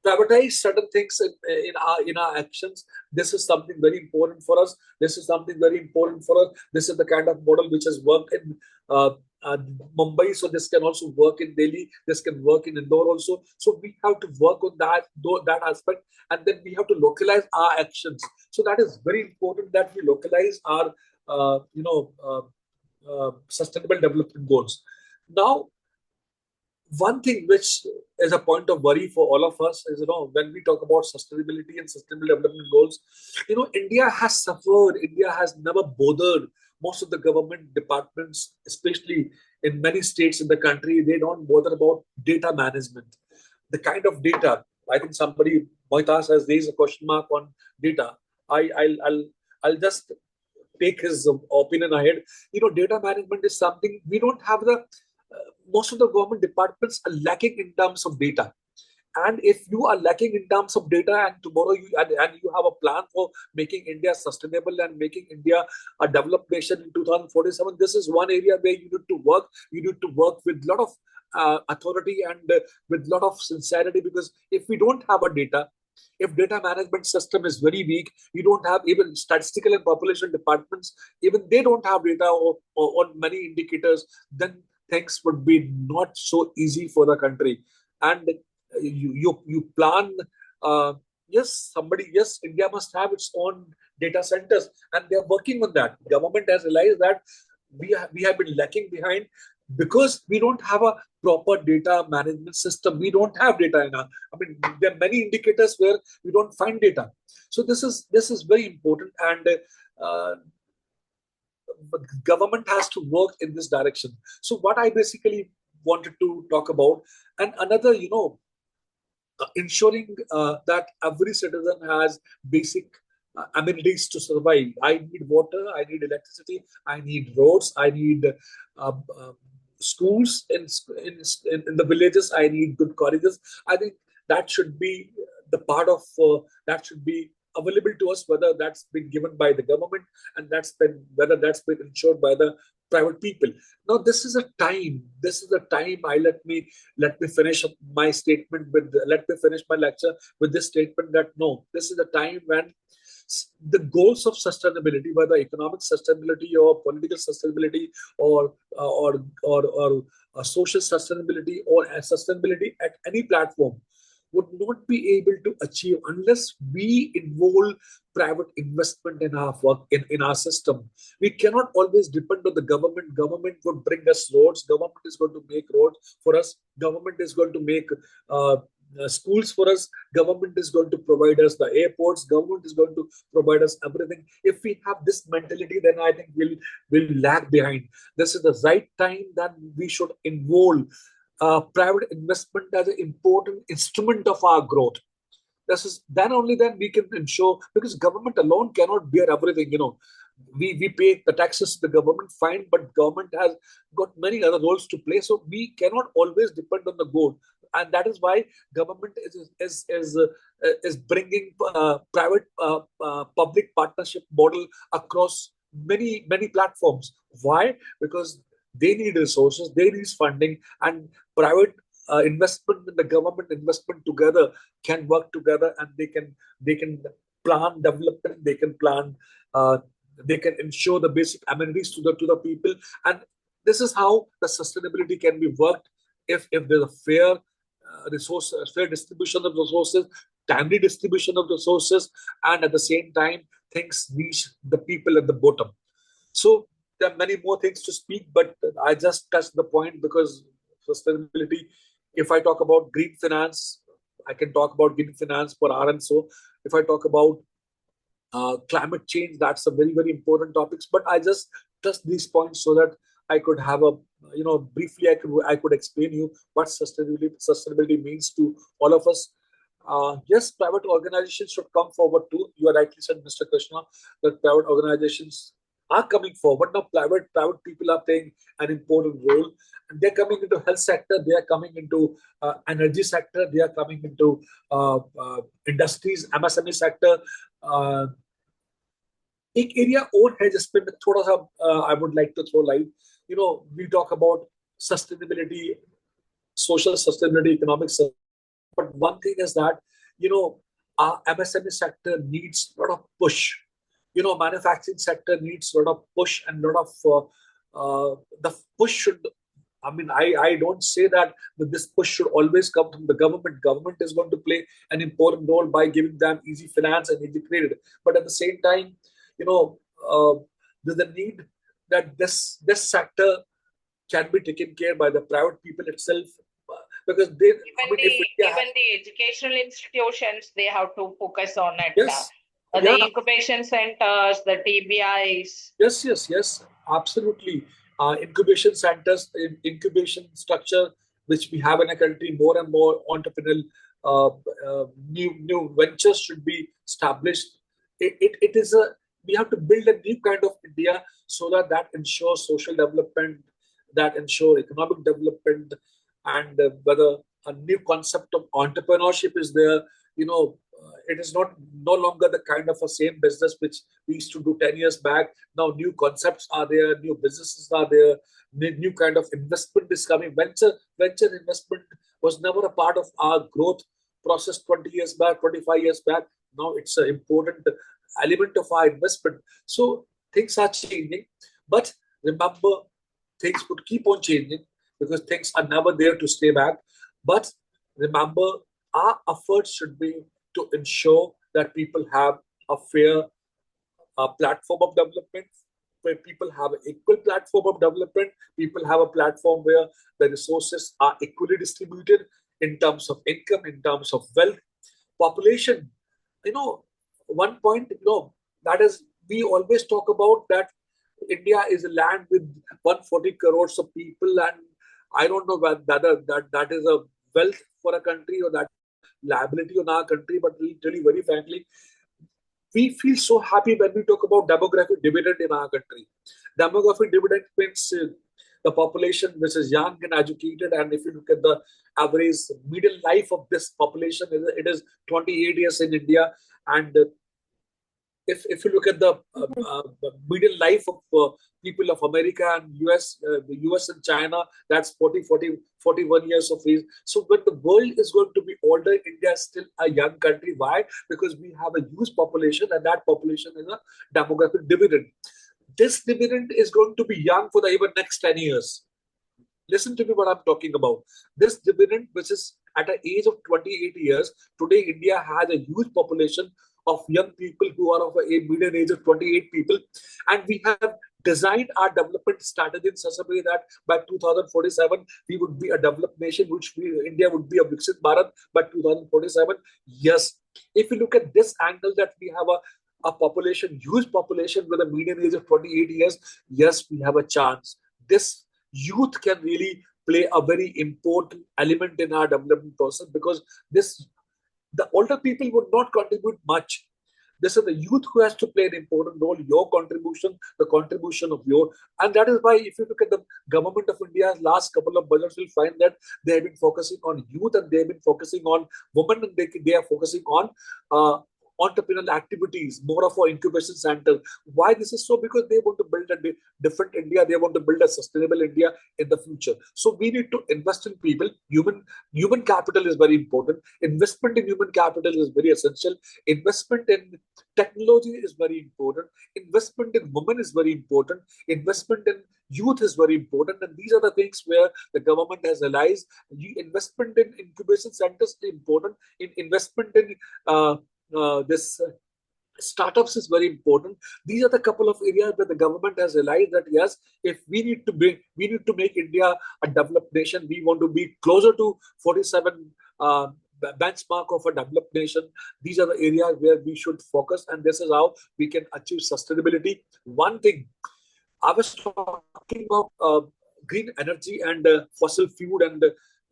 privatize certain things in our actions. This is something very important for us. This is something very important for us. This is the kind of model which has worked in Mumbai, so this can also work in Delhi. This can work in Indore also. So we have to work on that aspect, and then we have to localize our actions. So that is very important that we localize our sustainable development goals. Now, one thing which is a point of worry for all of us is, when we talk about sustainability and sustainable development goals, India has suffered. India has never bothered. Most of the government departments, especially in many states in the country, they don't bother about data management. The kind of data, I think somebody, Moitas, has raised a question mark on data. I'll just take his opinion ahead. Data management is something we don't have most of the government departments are lacking in terms of data. And if you are lacking in terms of data, and tomorrow you have a plan for making India sustainable and making India a developed nation in 2047, this is one area where you need to work. You need to work with a lot of authority and with a lot of sincerity, because if we don't have a data, if data management system is very weak, you don't have even statistical and population departments, even they don't have data or on many indicators, then things would be not so easy for the country. And you plan, yes, India must have its own data centers, and they are working on that. Government has realized that we have been lacking behind because we don't have a proper data management system. We don't have data there are many indicators where we don't find data. So this is very important, and government has to work in this direction. So what I basically wanted to talk about, and another, ensuring that every citizen has basic amenities to survive. I need water, I need electricity, I need roads, I need schools in the villages, I need good colleges. I think that should be the part of that should be available to us, whether that's been given by the government and whether that's been ensured by the private people. Now, this is a time. Let me finish my statement let me finish my lecture with this statement that no, this is a time when the goals of sustainability, whether economic sustainability or political sustainability or social sustainability or sustainability at any platform, would not be able to achieve unless we involve private investment in our work, in our system. We cannot always depend on the government. Government would bring us roads. Government is going to make roads for us. Government is going to make schools for us. Government is going to provide us the airports. Government is going to provide us everything. If we have this mentality, then I think we'll lag behind. This is the right time that we should involve private investment as an important instrument of our growth. Then we can ensure, because government alone cannot bear everything. We pay the taxes to the government, fine, but government has got many other roles to play. So we cannot always depend on the gold, and that is why government is bringing private public partnership model across many platforms. Why? Because they need resources, they need funding, and private investment and the government investment together can work together, and they can plan development, they can ensure the basic amenities to the people. And this is how the sustainability can be worked if there's a fair fair distribution of resources, timely distribution of resources, and at the same time things reach the people at the bottom. So there are many more things to speak, but I just touched the point because sustainability, if I talk about green finance, I can talk about green finance for hour and so. If I talk about climate change, that's a very, very important topic. But I just touch these points so that I could have a, briefly I could explain you what sustainability means to all of us. Yes, private organizations should come forward too. You are rightly said, Mr. Krishna, that private organizations are coming forward now. Private people are playing an important role, and they're coming into health sector. They are coming into energy sector. They are coming into industries, MSME sector. एक area और है जिसपे मैं थोड़ा सा I would like to throw light. We talk about sustainability, social sustainability, economic sustainability. But one thing is that, our MSME sector needs a lot of push. Manufacturing sector needs a lot of push, and a lot of the push should, I don't say that this push should always come from the government. Government is going to play an important role by giving them easy finance and easy credit. But at the same time, there's a need that this sector can be taken care by the private people itself, because they even the educational institutions, they have to focus on it. Yes. The incubation centers, the TBIs. Yes, absolutely. Incubation centers, incubation structure, which we have in a country, more and more entrepreneurial new ventures should be established. It is we have to build a new kind of India so that ensures social development, that ensure economic development, and whether a new concept of entrepreneurship is there. It is no longer the kind of a same business which we used to do 10 years back. Now new concepts are there, new businesses are there, new kind of investment is coming. Venture investment was never a part of our growth process 20 years back, 25 years back. Now it's an important element of our investment. So things are changing, but remember, things would keep on changing because things are never there to stay back. But remember, our efforts should be to ensure that people have a fair platform of development, where people have an equal platform of development. People have a platform where the resources are equally distributed in terms of income, in terms of wealth, population. One point, that is, we always talk about that India is a land with 140 crores of people, and I don't know whether that is a wealth for a country or that liability on our country. But really, very frankly, we feel so happy when we talk about demographic dividend in our country. Demographic dividend means the population which is young and educated, and if you look at the average middle life of this population, it is 28 years in India, and if you look at the middle life of people of America and the US and China, that's 41 years of age. So when the world is going to be older, India is still a young country. Why? Because we have a huge population, and that population is a demographic dividend. This dividend is going to be young for the even next 10 years. Listen to me what I'm talking about. This dividend, which is at an age of 28 years, today India has a huge population of young people who are of a median age of 28 people. And we have designed our development strategy in such a way that by 2047, we would be a developed nation, India would be a Viksit Bharat by 2047. Yes, if you look at this angle that we have a population, huge population with a median age of 28 years, yes, we have a chance. This youth can really play a very important element in our development process, because the older people would not contribute much. This is the youth who has to play an important role. Your contribution, the contribution of your, and that is why if you look at the government of India's last couple of budgets, you'll find that they have been focusing on youth, and they have been focusing on women, and they are focusing on entrepreneurial activities, more of our incubation center. Why this is so? Because they want to build a different India. They want to build a sustainable India in the future. So we need to invest in people. Human capital is very important. Investment in human capital is very essential. Investment in technology is very important. Investment in women is very important. Investment in youth is very important. And these are the things where the government has realized. Investment in incubation centers is important. Investment in startups is very important. These are the couple of areas where the government has realized that yes, if we need to make India a developed nation, we want to be closer to 47 benchmark of a developed nation. These are the areas where we should focus, and this is how we can achieve sustainability. One thing, I was talking about green energy and fossil fuel, and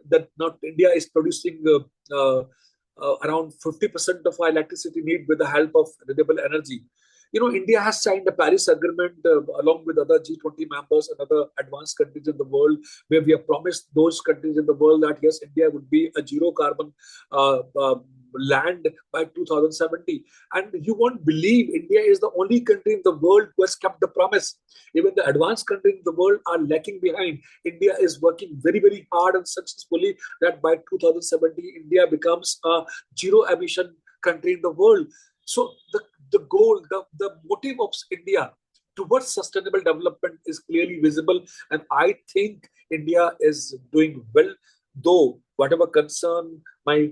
that not India is producing around 50% of our electricity need with the help of renewable energy. India has signed a Paris Agreement along with other G20 members and other advanced countries in the world, where we have promised those countries in the world that yes, India would be a zero carbon land by 2070. And you won't believe India is the only country in the world who has kept the promise. Even the advanced countries in the world are lagging behind. India is working very, very hard and successfully that by 2070, India becomes a zero emission country in the world. So the goal, the motive of India towards sustainable development is clearly visible. And I think India is doing well, though whatever concern my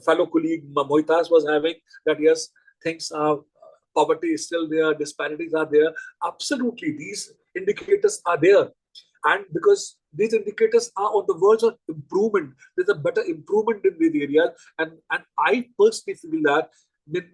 fellow colleague Moitas was having, that yes, things are, poverty is still there, disparities are there. Absolutely, these indicators are there. And because these indicators are on the verge of improvement, there's a better improvement in these areas. And I personally feel that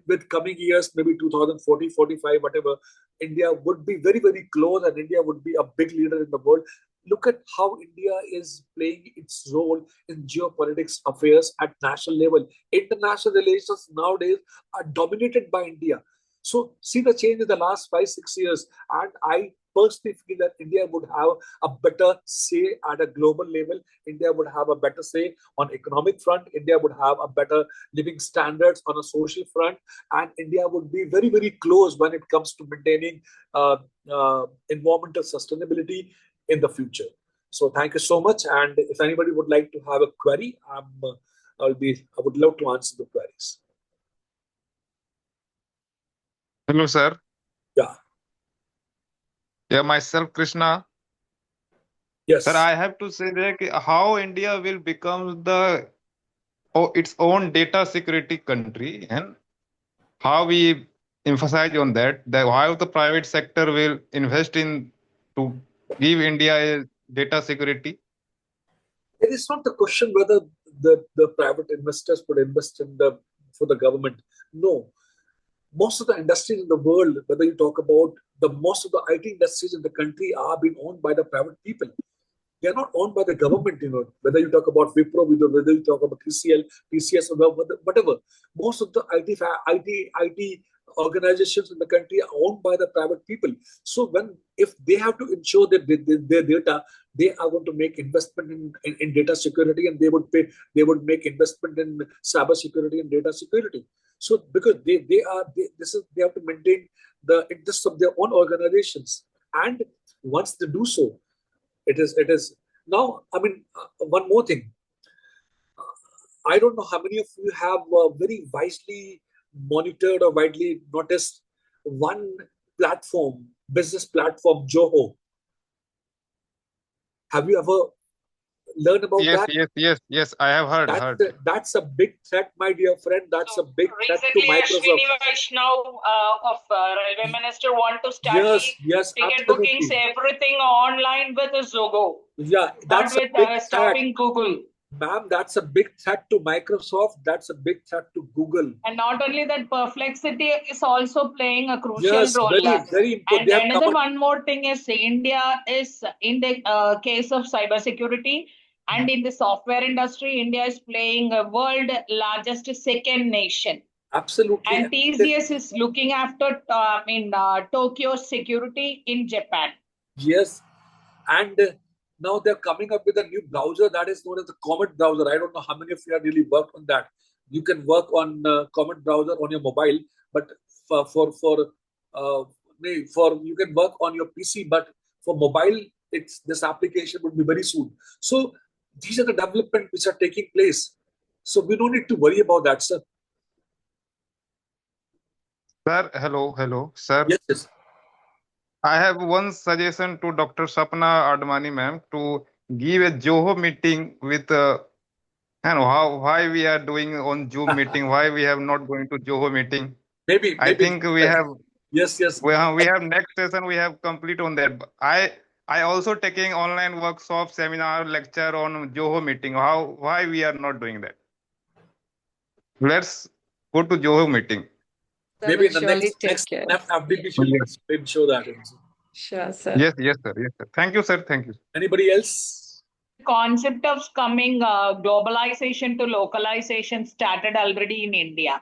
with coming years, maybe 2040, 45, whatever, India would be very, very close and India would be a big leader in the world. Look at how India is playing its role in geopolitics affairs at national level. International relations nowadays are dominated by India. So see the change in the last 5-6 years. And I personally feel that India would have a better say at a global level. India would have a better say on economic front. India would have a better living standards on a social front. And India would be very, very close when it comes to maintaining environmental sustainability in the future. So thank you so much. And if anybody would like to have a query, I would love to answer the queries. Hello, sir. Yeah. Yeah, myself, Krishna. Yes. Sir, I have to say that how India will become its own data security country, and how we emphasize on that how the private sector will invest in to give India a data security. It is not the question whether the private investors would invest for the government. No. Most of the industries in the world, whether you talk about most of the IT industries in the country are being owned by the private people. They are not owned by the government, whether you talk about Wipro, whether you talk about TCL, TCS, or whatever. Most of the IT organizations in the country are owned by the private people. So if they have to ensure that their data, they are going to make investment in data security, and they would make investment in cyber security and data security. So because they have to maintain the interests of their own organizations, and once they do so, it is now. I mean, one more thing. I don't know how many of you have very wisely monitored or widely noticed one platform, business platform, Joho. Have you ever learned about that? Yes. I have heard. That's a big threat, my dear friend. That's a big threat to Microsoft. Recently, Vaishnav of Railway Minister want to start yes, ticket absolutely. bookings, everything online with Zogo. Yeah, that's not with stopping Google. Ma'am, that's a big threat to Microsoft. That's a big threat to Google. And not only that, Perplexity is also playing a crucial role. Very, very important. And another one more thing is India is in the case of cybersecurity and in the software industry, India is playing a world largest second nation. Absolutely. And TCS is looking after Tokyo security in Japan. Yes. And now they're coming up with a new browser that is known as the Comet browser. I don't know how many of you have really worked on that. You can work on Comet browser on your mobile, but for you can work on your PC, but for mobile, this application will be very soon. So these are the developments which are taking place. So we don't need to worry about that, sir. Sir, hello, sir. Yes. I have one suggestion to Dr. Sapna Advani ma'am to give a Joho meeting with why we are doing on Zoom meeting, why we have not going to Joho meeting. Maybe I think we have. Yes. We have next session. We have complete on that. I also taking online workshop, seminar, lecture on Joho meeting. Why we are not doing that? Let's go to Joho meeting. Maybe in the next FDP should show that. Sure, sir. Yes, yes, sir. Yes, sir. Thank you, sir. Thank you. Anybody else? Concept of coming globalization to localization started already in India.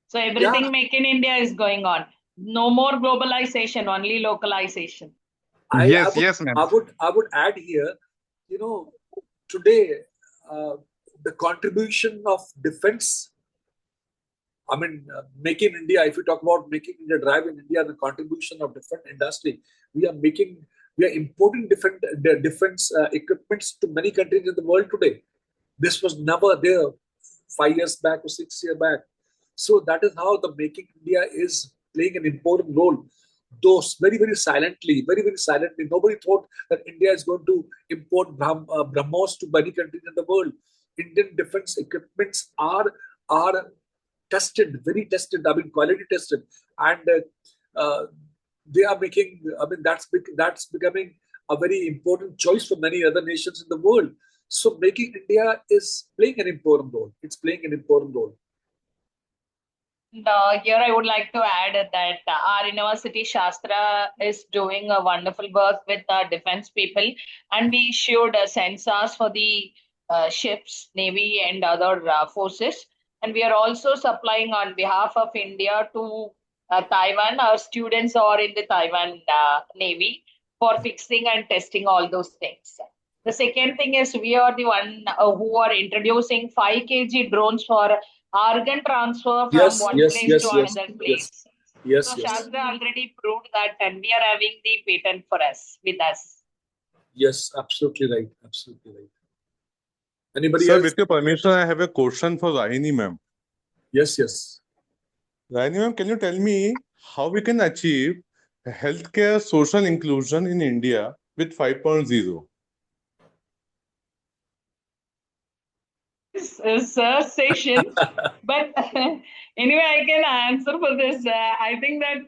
So everything make in India is going on. No more globalization, only localization. Yes, yes, ma'am. I would add here, you know, today the contribution of defense. I mean, Make in India. If you talk about making India, drive in India, the contribution of different industry, we are importing different defense equipments to many countries in the world today. This was never there 5 years back or 6 years back. So that is how the Making India is playing an important role. Though very silently, very silently, nobody thought that India is going to import BrahMos to many countries in the world. Indian defense equipments are tested, very tested. I mean, quality tested, and they are making. I mean, that's becoming a very important choice for many other nations in the world. So, Making India is playing an important role. It's playing an important role. Here I would like to add that our university Shastra is doing a wonderful work with defense people, and we issued sensors for the ships, navy, and other forces. And we are also supplying on behalf of India to Taiwan. Our students are in the Taiwan navy for fixing and testing all those things. The second thing is we are the one who are introducing 5 kg drones for organ transfer from one place to another place. So Shastra already proved that, and we are having the patent for us with us. Yes, absolutely right. Absolutely right. Anybody Sir, else? with your permission, I have a question for Rahini ma'am. Yes, yes. Rahini ma'am, can you tell me how we can achieve healthcare social inclusion in India with 5.0? Sir session, but anyway, I can answer for this. I think that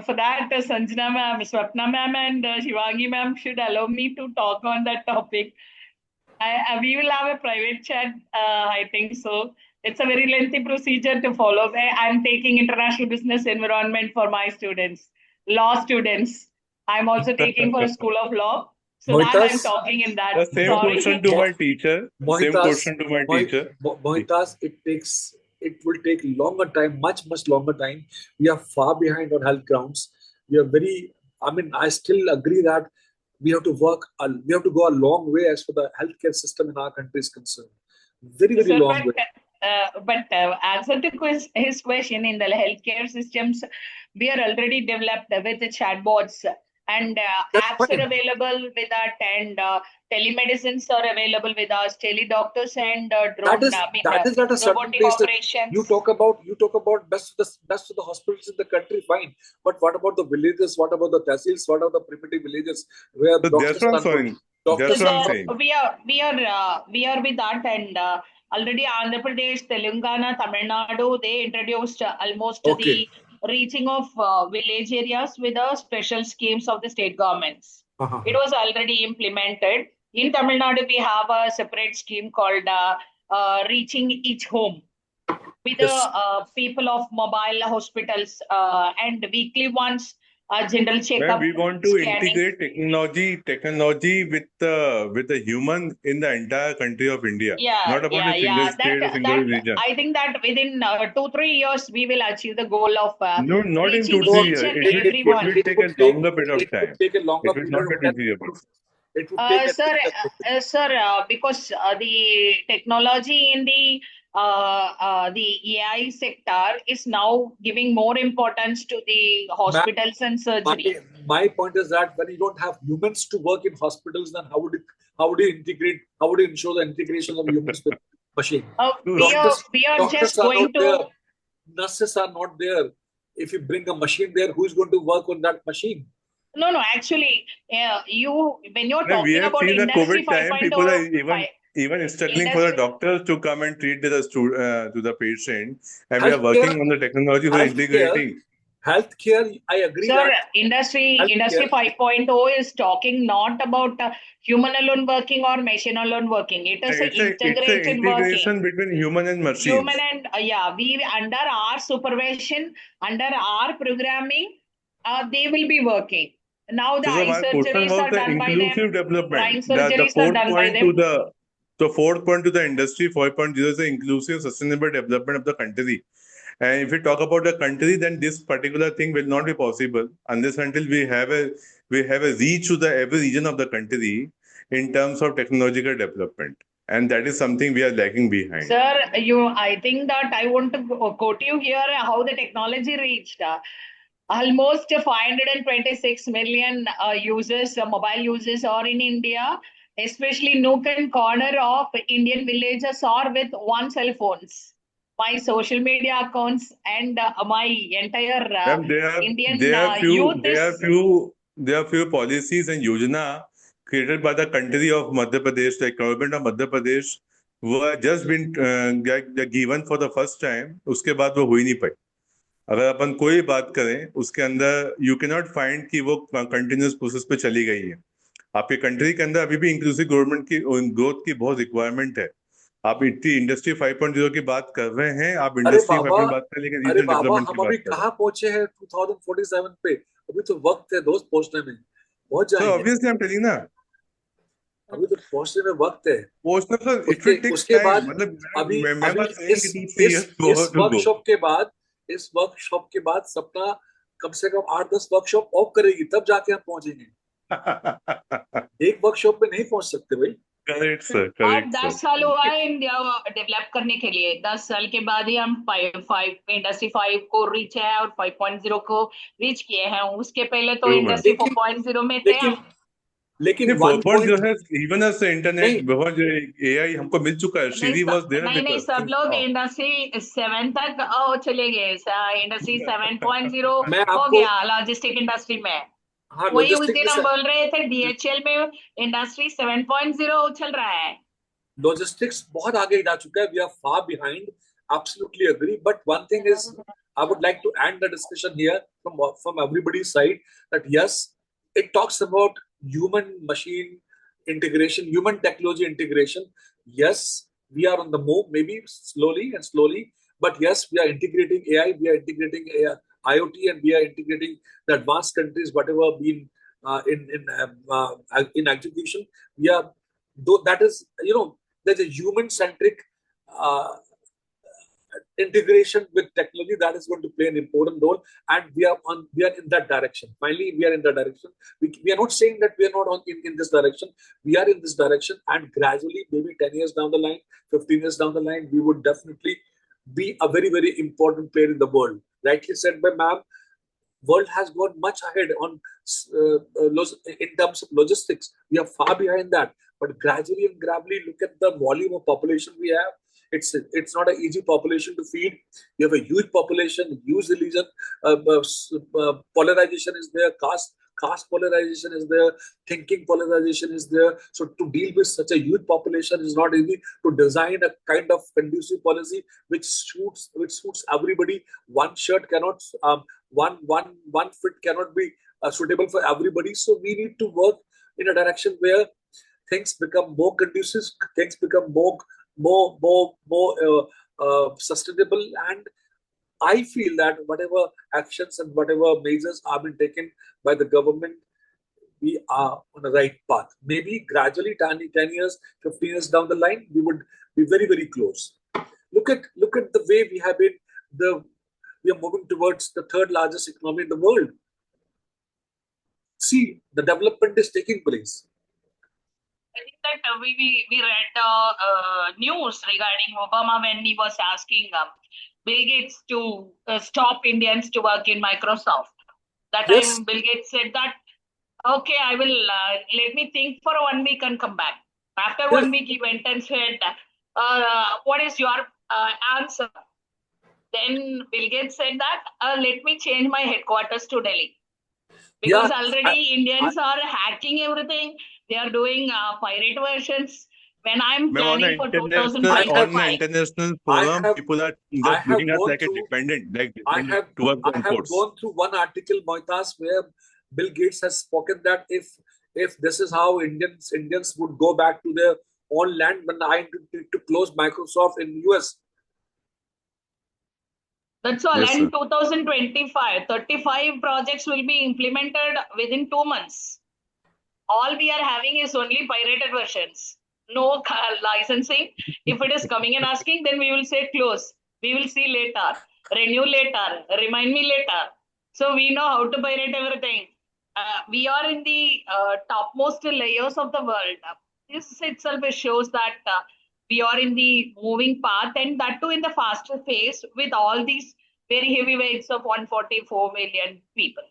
for that, Sanjana ma'am, Swapna ma'am, and Shivangi ma'am should allow me to talk on that topic. We will have a private chat, I think so. It's a very lengthy procedure to follow. I'm taking international business environment for my students, law students. I'm also taking for a school of law. So that I'm talking in that. The same question to my teacher. Mohitas, it will take longer time, much longer time. We are far behind on health grounds. We are I still agree that we have to go a long way as for the healthcare system in our country is concerned. Very long way. But answer to his question, in the healthcare systems, we are already developed with the chatbots, and apps are available with that, and telemedicines are available with us, teledoctors and drone. That is at a certain place. Operations. You talk about best of the hospitals in the country, fine. But what about the villages? What about the tehsils? What about the primitive villages where doctors are not? We are with that, and already Andhra Pradesh, Telangana, Tamil Nadu, they introduced almost the reaching of village areas with the special schemes of the state governments. It was already implemented. In Tamil Nadu, we have a separate scheme called Reaching Each Home with the people of mobile hospitals and weekly ones. General checkup. We want to integrate technology with the human in the entire country of India. Not about a single state or single region. I think that within 2-3 years we will achieve the goal of no, not in 2-3 years. It will take a longer period of time. It will take a longer period of time. Sir, because the technology in the AI sector is now giving more importance to the hospitals and surgery. My point is that when you don't have humans to work in hospitals, then how would you integrate? How would you ensure the integration of humans with machine? We are just going to. Nurses are not there. If you bring a machine there, who is going to work on that machine? No. Actually, when you're talking about seen industry the COVID time, people are even struggling for the doctors to come and treat to the patient, and we are working on the technology for integrating. Healthcare, I agree. Sir, industry 5.0 is talking not about human alone working or machine alone working. It is integration working between human and machine. Human and we under our supervision, under our programming, they will be working. Now the So eye my question surgeries was are the done by them. inclusive Eye development. The surgeries are fourth done by point to them. the fourth point to the industry 4.0 is the inclusive sustainable development of the country. And if we talk about the country, then this particular thing will not be possible unless until we have a reach to the every region of the country in terms of technological development. And that is something we are lagging behind. Sir, I think that I want to quote you here how the technology reached. Almost 526 million users, mobile users are in India, especially nook and corner of Indian villages are with one cell phones. My social media accounts and my entire Ma'am, Indian there are few youth there are is few there are few policies and yojana created by the country of Madhya Pradesh, the government of Madhya Pradesh, were just been given for the first time. उसके बाद वो हो ही नहीं पाई. अगर अपन कोई बात करें उसके अंदर यू कैन नॉट फाइंड कि वो कंटिन्यूस प्रोसेस पे चली गई है. आपके कंट्री के अंदर अभी भी इंक्लूसिव गवर्नमेंट की ग्रोथ की बहुत रिक्वायरमेंट है. आप इतनी इंडस्ट्री 5.0 की बात कर रहे हैं, आप अरे इंडस्ट्री बाबा 5 बात कर, लेकिन अरे रीजनल बाबा डेवलपमेंट हम की अभी बात कर रहे कहाँ पहुंचे हैं 2047 पे. अभी तो वक्त है दोस्त पहुंचने में. पहुंच हैं. So जाएंगे. obviously I'm telling ना, अभी तो पहुंचने में वक्त है. पोस्टल सर इट उसके विल टेक उसके टाइम. बाद मतलब अभी मैं अभी बात सेइंग इस इट विल 3 इयर्स इस टू गो. वर्कशॉप के बाद सपना कम से कम 8-10 वर्कशॉप ऑफ करेगी तब जाके हम पहुंचेंगे. एक वर्कशॉप पे नहीं पहुंच सकते भाई. करेक्ट सर, और करेक्ट 10 साल हुआ है इंडिया डेवलप करने के लिए. 10 साल के बाद ही हम इंडस्ट्री 5 को रीच है और 5.0 को रीच किए हैं. उसके पहले तो इंडस्ट्री 4.0 में थे हम. लेकिन 4.0 है इवन एज इंटरनेट नहीं. बहुत एआई हमको मिल चुका है. श्री वाज देयर नहीं विद सब लोग इंडस्ट्री 7 तक चले गए. इंडस्ट्री 7.0 मैं हो आपको गया लॉजिस्टिक इंडस्ट्री में. हाँ वही उस लॉजिस्टिक दिन हम बोल रहे थे डीएचएल में इंडस्ट्री 7.0 चल रहा है. logistics बहुत आगे जा चुका है. We are far behind. Absolutely agree. But one thing is, I would like to end the discussion here from everybody's side that yes, it talks about human-machine integration, human technology integration. Yes, we are on the move, maybe slowly, but yes, we are integrating AI, we are integrating AI, IoT, and we are integrating the advanced countries, whatever been in execution. We are, though that is, there's a human-centric integration with technology that is going to play an important role, and we are in that direction. Finally, we are in that direction. We are not saying that we are not in this direction. We are in this direction, and gradually, maybe 10 years down the line, 15 years down the line, we would definitely be a very, very important player in the world. Rightly said by ma'am, world has gone much ahead on in terms of logistics. We are far behind that, but gradually and gradually, look at the volume of population we have. It's not an easy population to feed. You have a huge population, huge religion, polarization is there, caste polarization is there, thinking polarization is there. So to deal with such a huge population is not easy. To design a kind of conducive policy which suits everybody. One shirt cannot, one fit cannot be suitable for everybody. So we need to work in a direction where things become more conducive, things become more sustainable, and I feel that whatever actions and whatever measures are being taken by the government, we are on the right path. Maybe gradually 10 years, 15 years down the line, we would be very, very close. Look at the way we have been. We are moving towards the third largest economy in the world. See, the development is taking place. I think that we read news regarding Obama when he was asking Bill Gates to stop Indians to work in Microsoft. That Yes. time Bill Gates said that, okay, I will let me think for 1 week and come back. After Yes. 1 week, he went and said, what is your answer? Then Bill Gates said that, let me change my headquarters to Delhi. Because Yeah, already Indians are hacking everything. They are doing pirate versions. When I'm Ma'am, planning for on the 2025, international I forum, have- people are I just have looking at gone like a through- dependent towards the I have imports. gone through one article, Moitas, where Bill Gates has spoken that if this is how Indians would go back to their own land, when I need to close Microsoft in US. That's all. Yes, And sir. 2025, 35 projects will be implemented within 2 months. All we are having is only pirated versions. No licensing. If it is coming and asking, then we will say close. We will see later. Renew later. Remind me later. So we know how to pirate everything. We are in the topmost layers of the world. This itself shows that we are in the moving path, and that too in the faster phase with all these very heavy weights of 144 million people.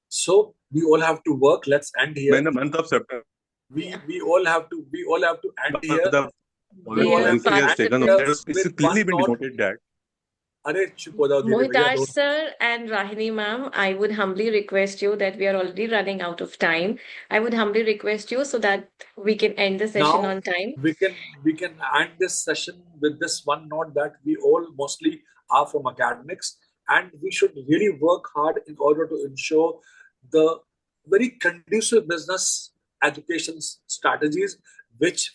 So we all have to work. Let's end here. In the month of September. We all have to end here. The We all have to has taken on that. It's with clearly one been note. noted that. Mohitash sir and Rahini ma'am, I would humbly request you that we are already running out of time. I would humbly request you so that we can end the session Now, on time. we can end this session with this one note that we all mostly are from academics, and we should really work hard in order to ensure the very conducive business education strategies which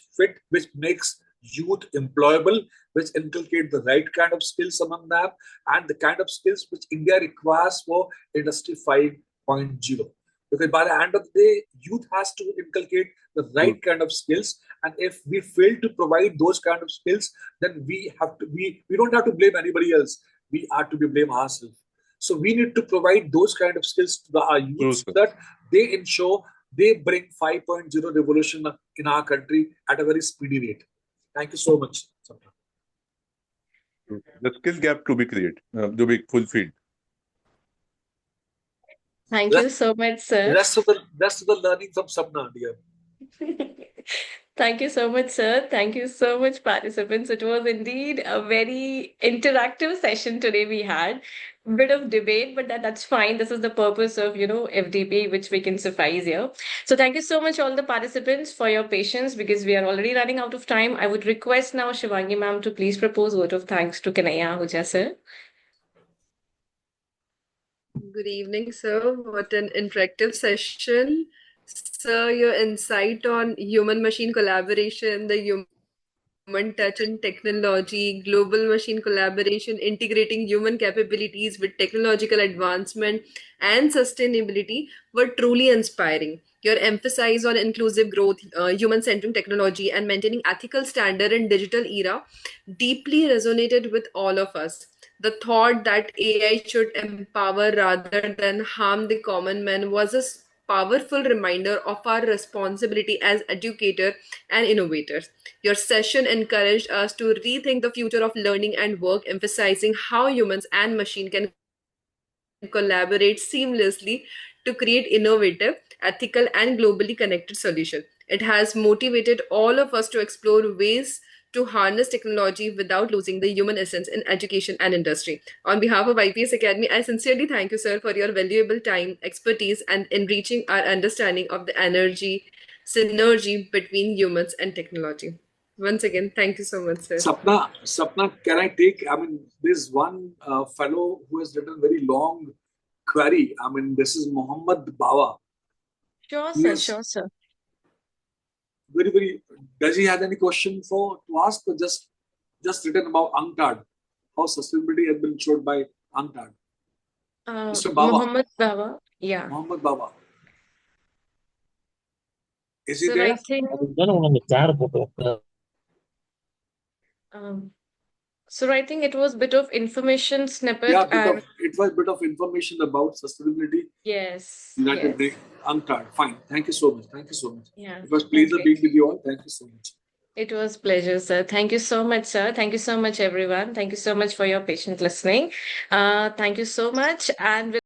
makes youth employable, which inculcate the right kind of skills among them, and the kind of skills which India requires for Industry 5.0. Because by the end of the day, youth has to inculcate the right kind of skills, and if we fail to provide those kind of skills, then we don't have to blame anybody else. We are to be blame ourselves. So we need to provide those kind of skills to our youth so that they ensure they bring 5.0 revolution in our country at a very speedy rate. Thank you so much. The skill gap to be created, to be fulfilled. Thank you so much, sir. Rest of the learning from Sapna, dear. Thank you so much, sir. Thank you so much, participants. It was indeed a very interactive session today we had. Bit of debate, but that's fine. This is the purpose of, FDP, which we can suffice here. So thank you so much, all the participants, for your patience, because we are already running out of time. I would request now Shivangi ma'am to please propose word of thanks to Kanaya Ahuja, sir. Good evening, sir. What an interactive session. Sir, your insight on human-machine collaboration, the human touch and technology, global machine collaboration, integrating human capabilities with technological advancement and sustainability were truly inspiring. Your emphasis on inclusive growth, human-centered technology, and maintaining ethical standard in digital era deeply resonated with all of us. The thought that AI should empower rather than harm the common man was a powerful reminder of our responsibility as educators and innovators. Your session encouraged us to rethink the future of learning and work, emphasizing how humans and machine can collaborate seamlessly to create innovative, ethical, and globally connected solutions. It has motivated all of us to explore ways to harness technology without losing the human essence in education and industry. On behalf of IPS Academy, I sincerely thank you, sir, for your valuable time, expertise, and enriching our understanding of the synergy between humans and technology. Once again, thank you so much, sir. Sapna, can I take? There's one fellow who has written a very long query. This is Muhammad Bawa. Sure, sir. Very. Does he have any question to ask, or just written about UNCTAD, how sustainability has been showed by UNCTAD? Mr. Bawa. Muhammad Bawa. Yeah. Muhammad Bawa. Is he So there? I think. So I think it was a bit of information snippet. Yeah, it was a bit of information about sustainability. Yes. United UNCTAD. Fine. Thank you so much. Yeah. It was a pleasure being with you all. Thank you so much. It was a pleasure, sir. Thank you so much, sir. Thank you so much, everyone. Thank you so much for your patient listening. Thank you so much. And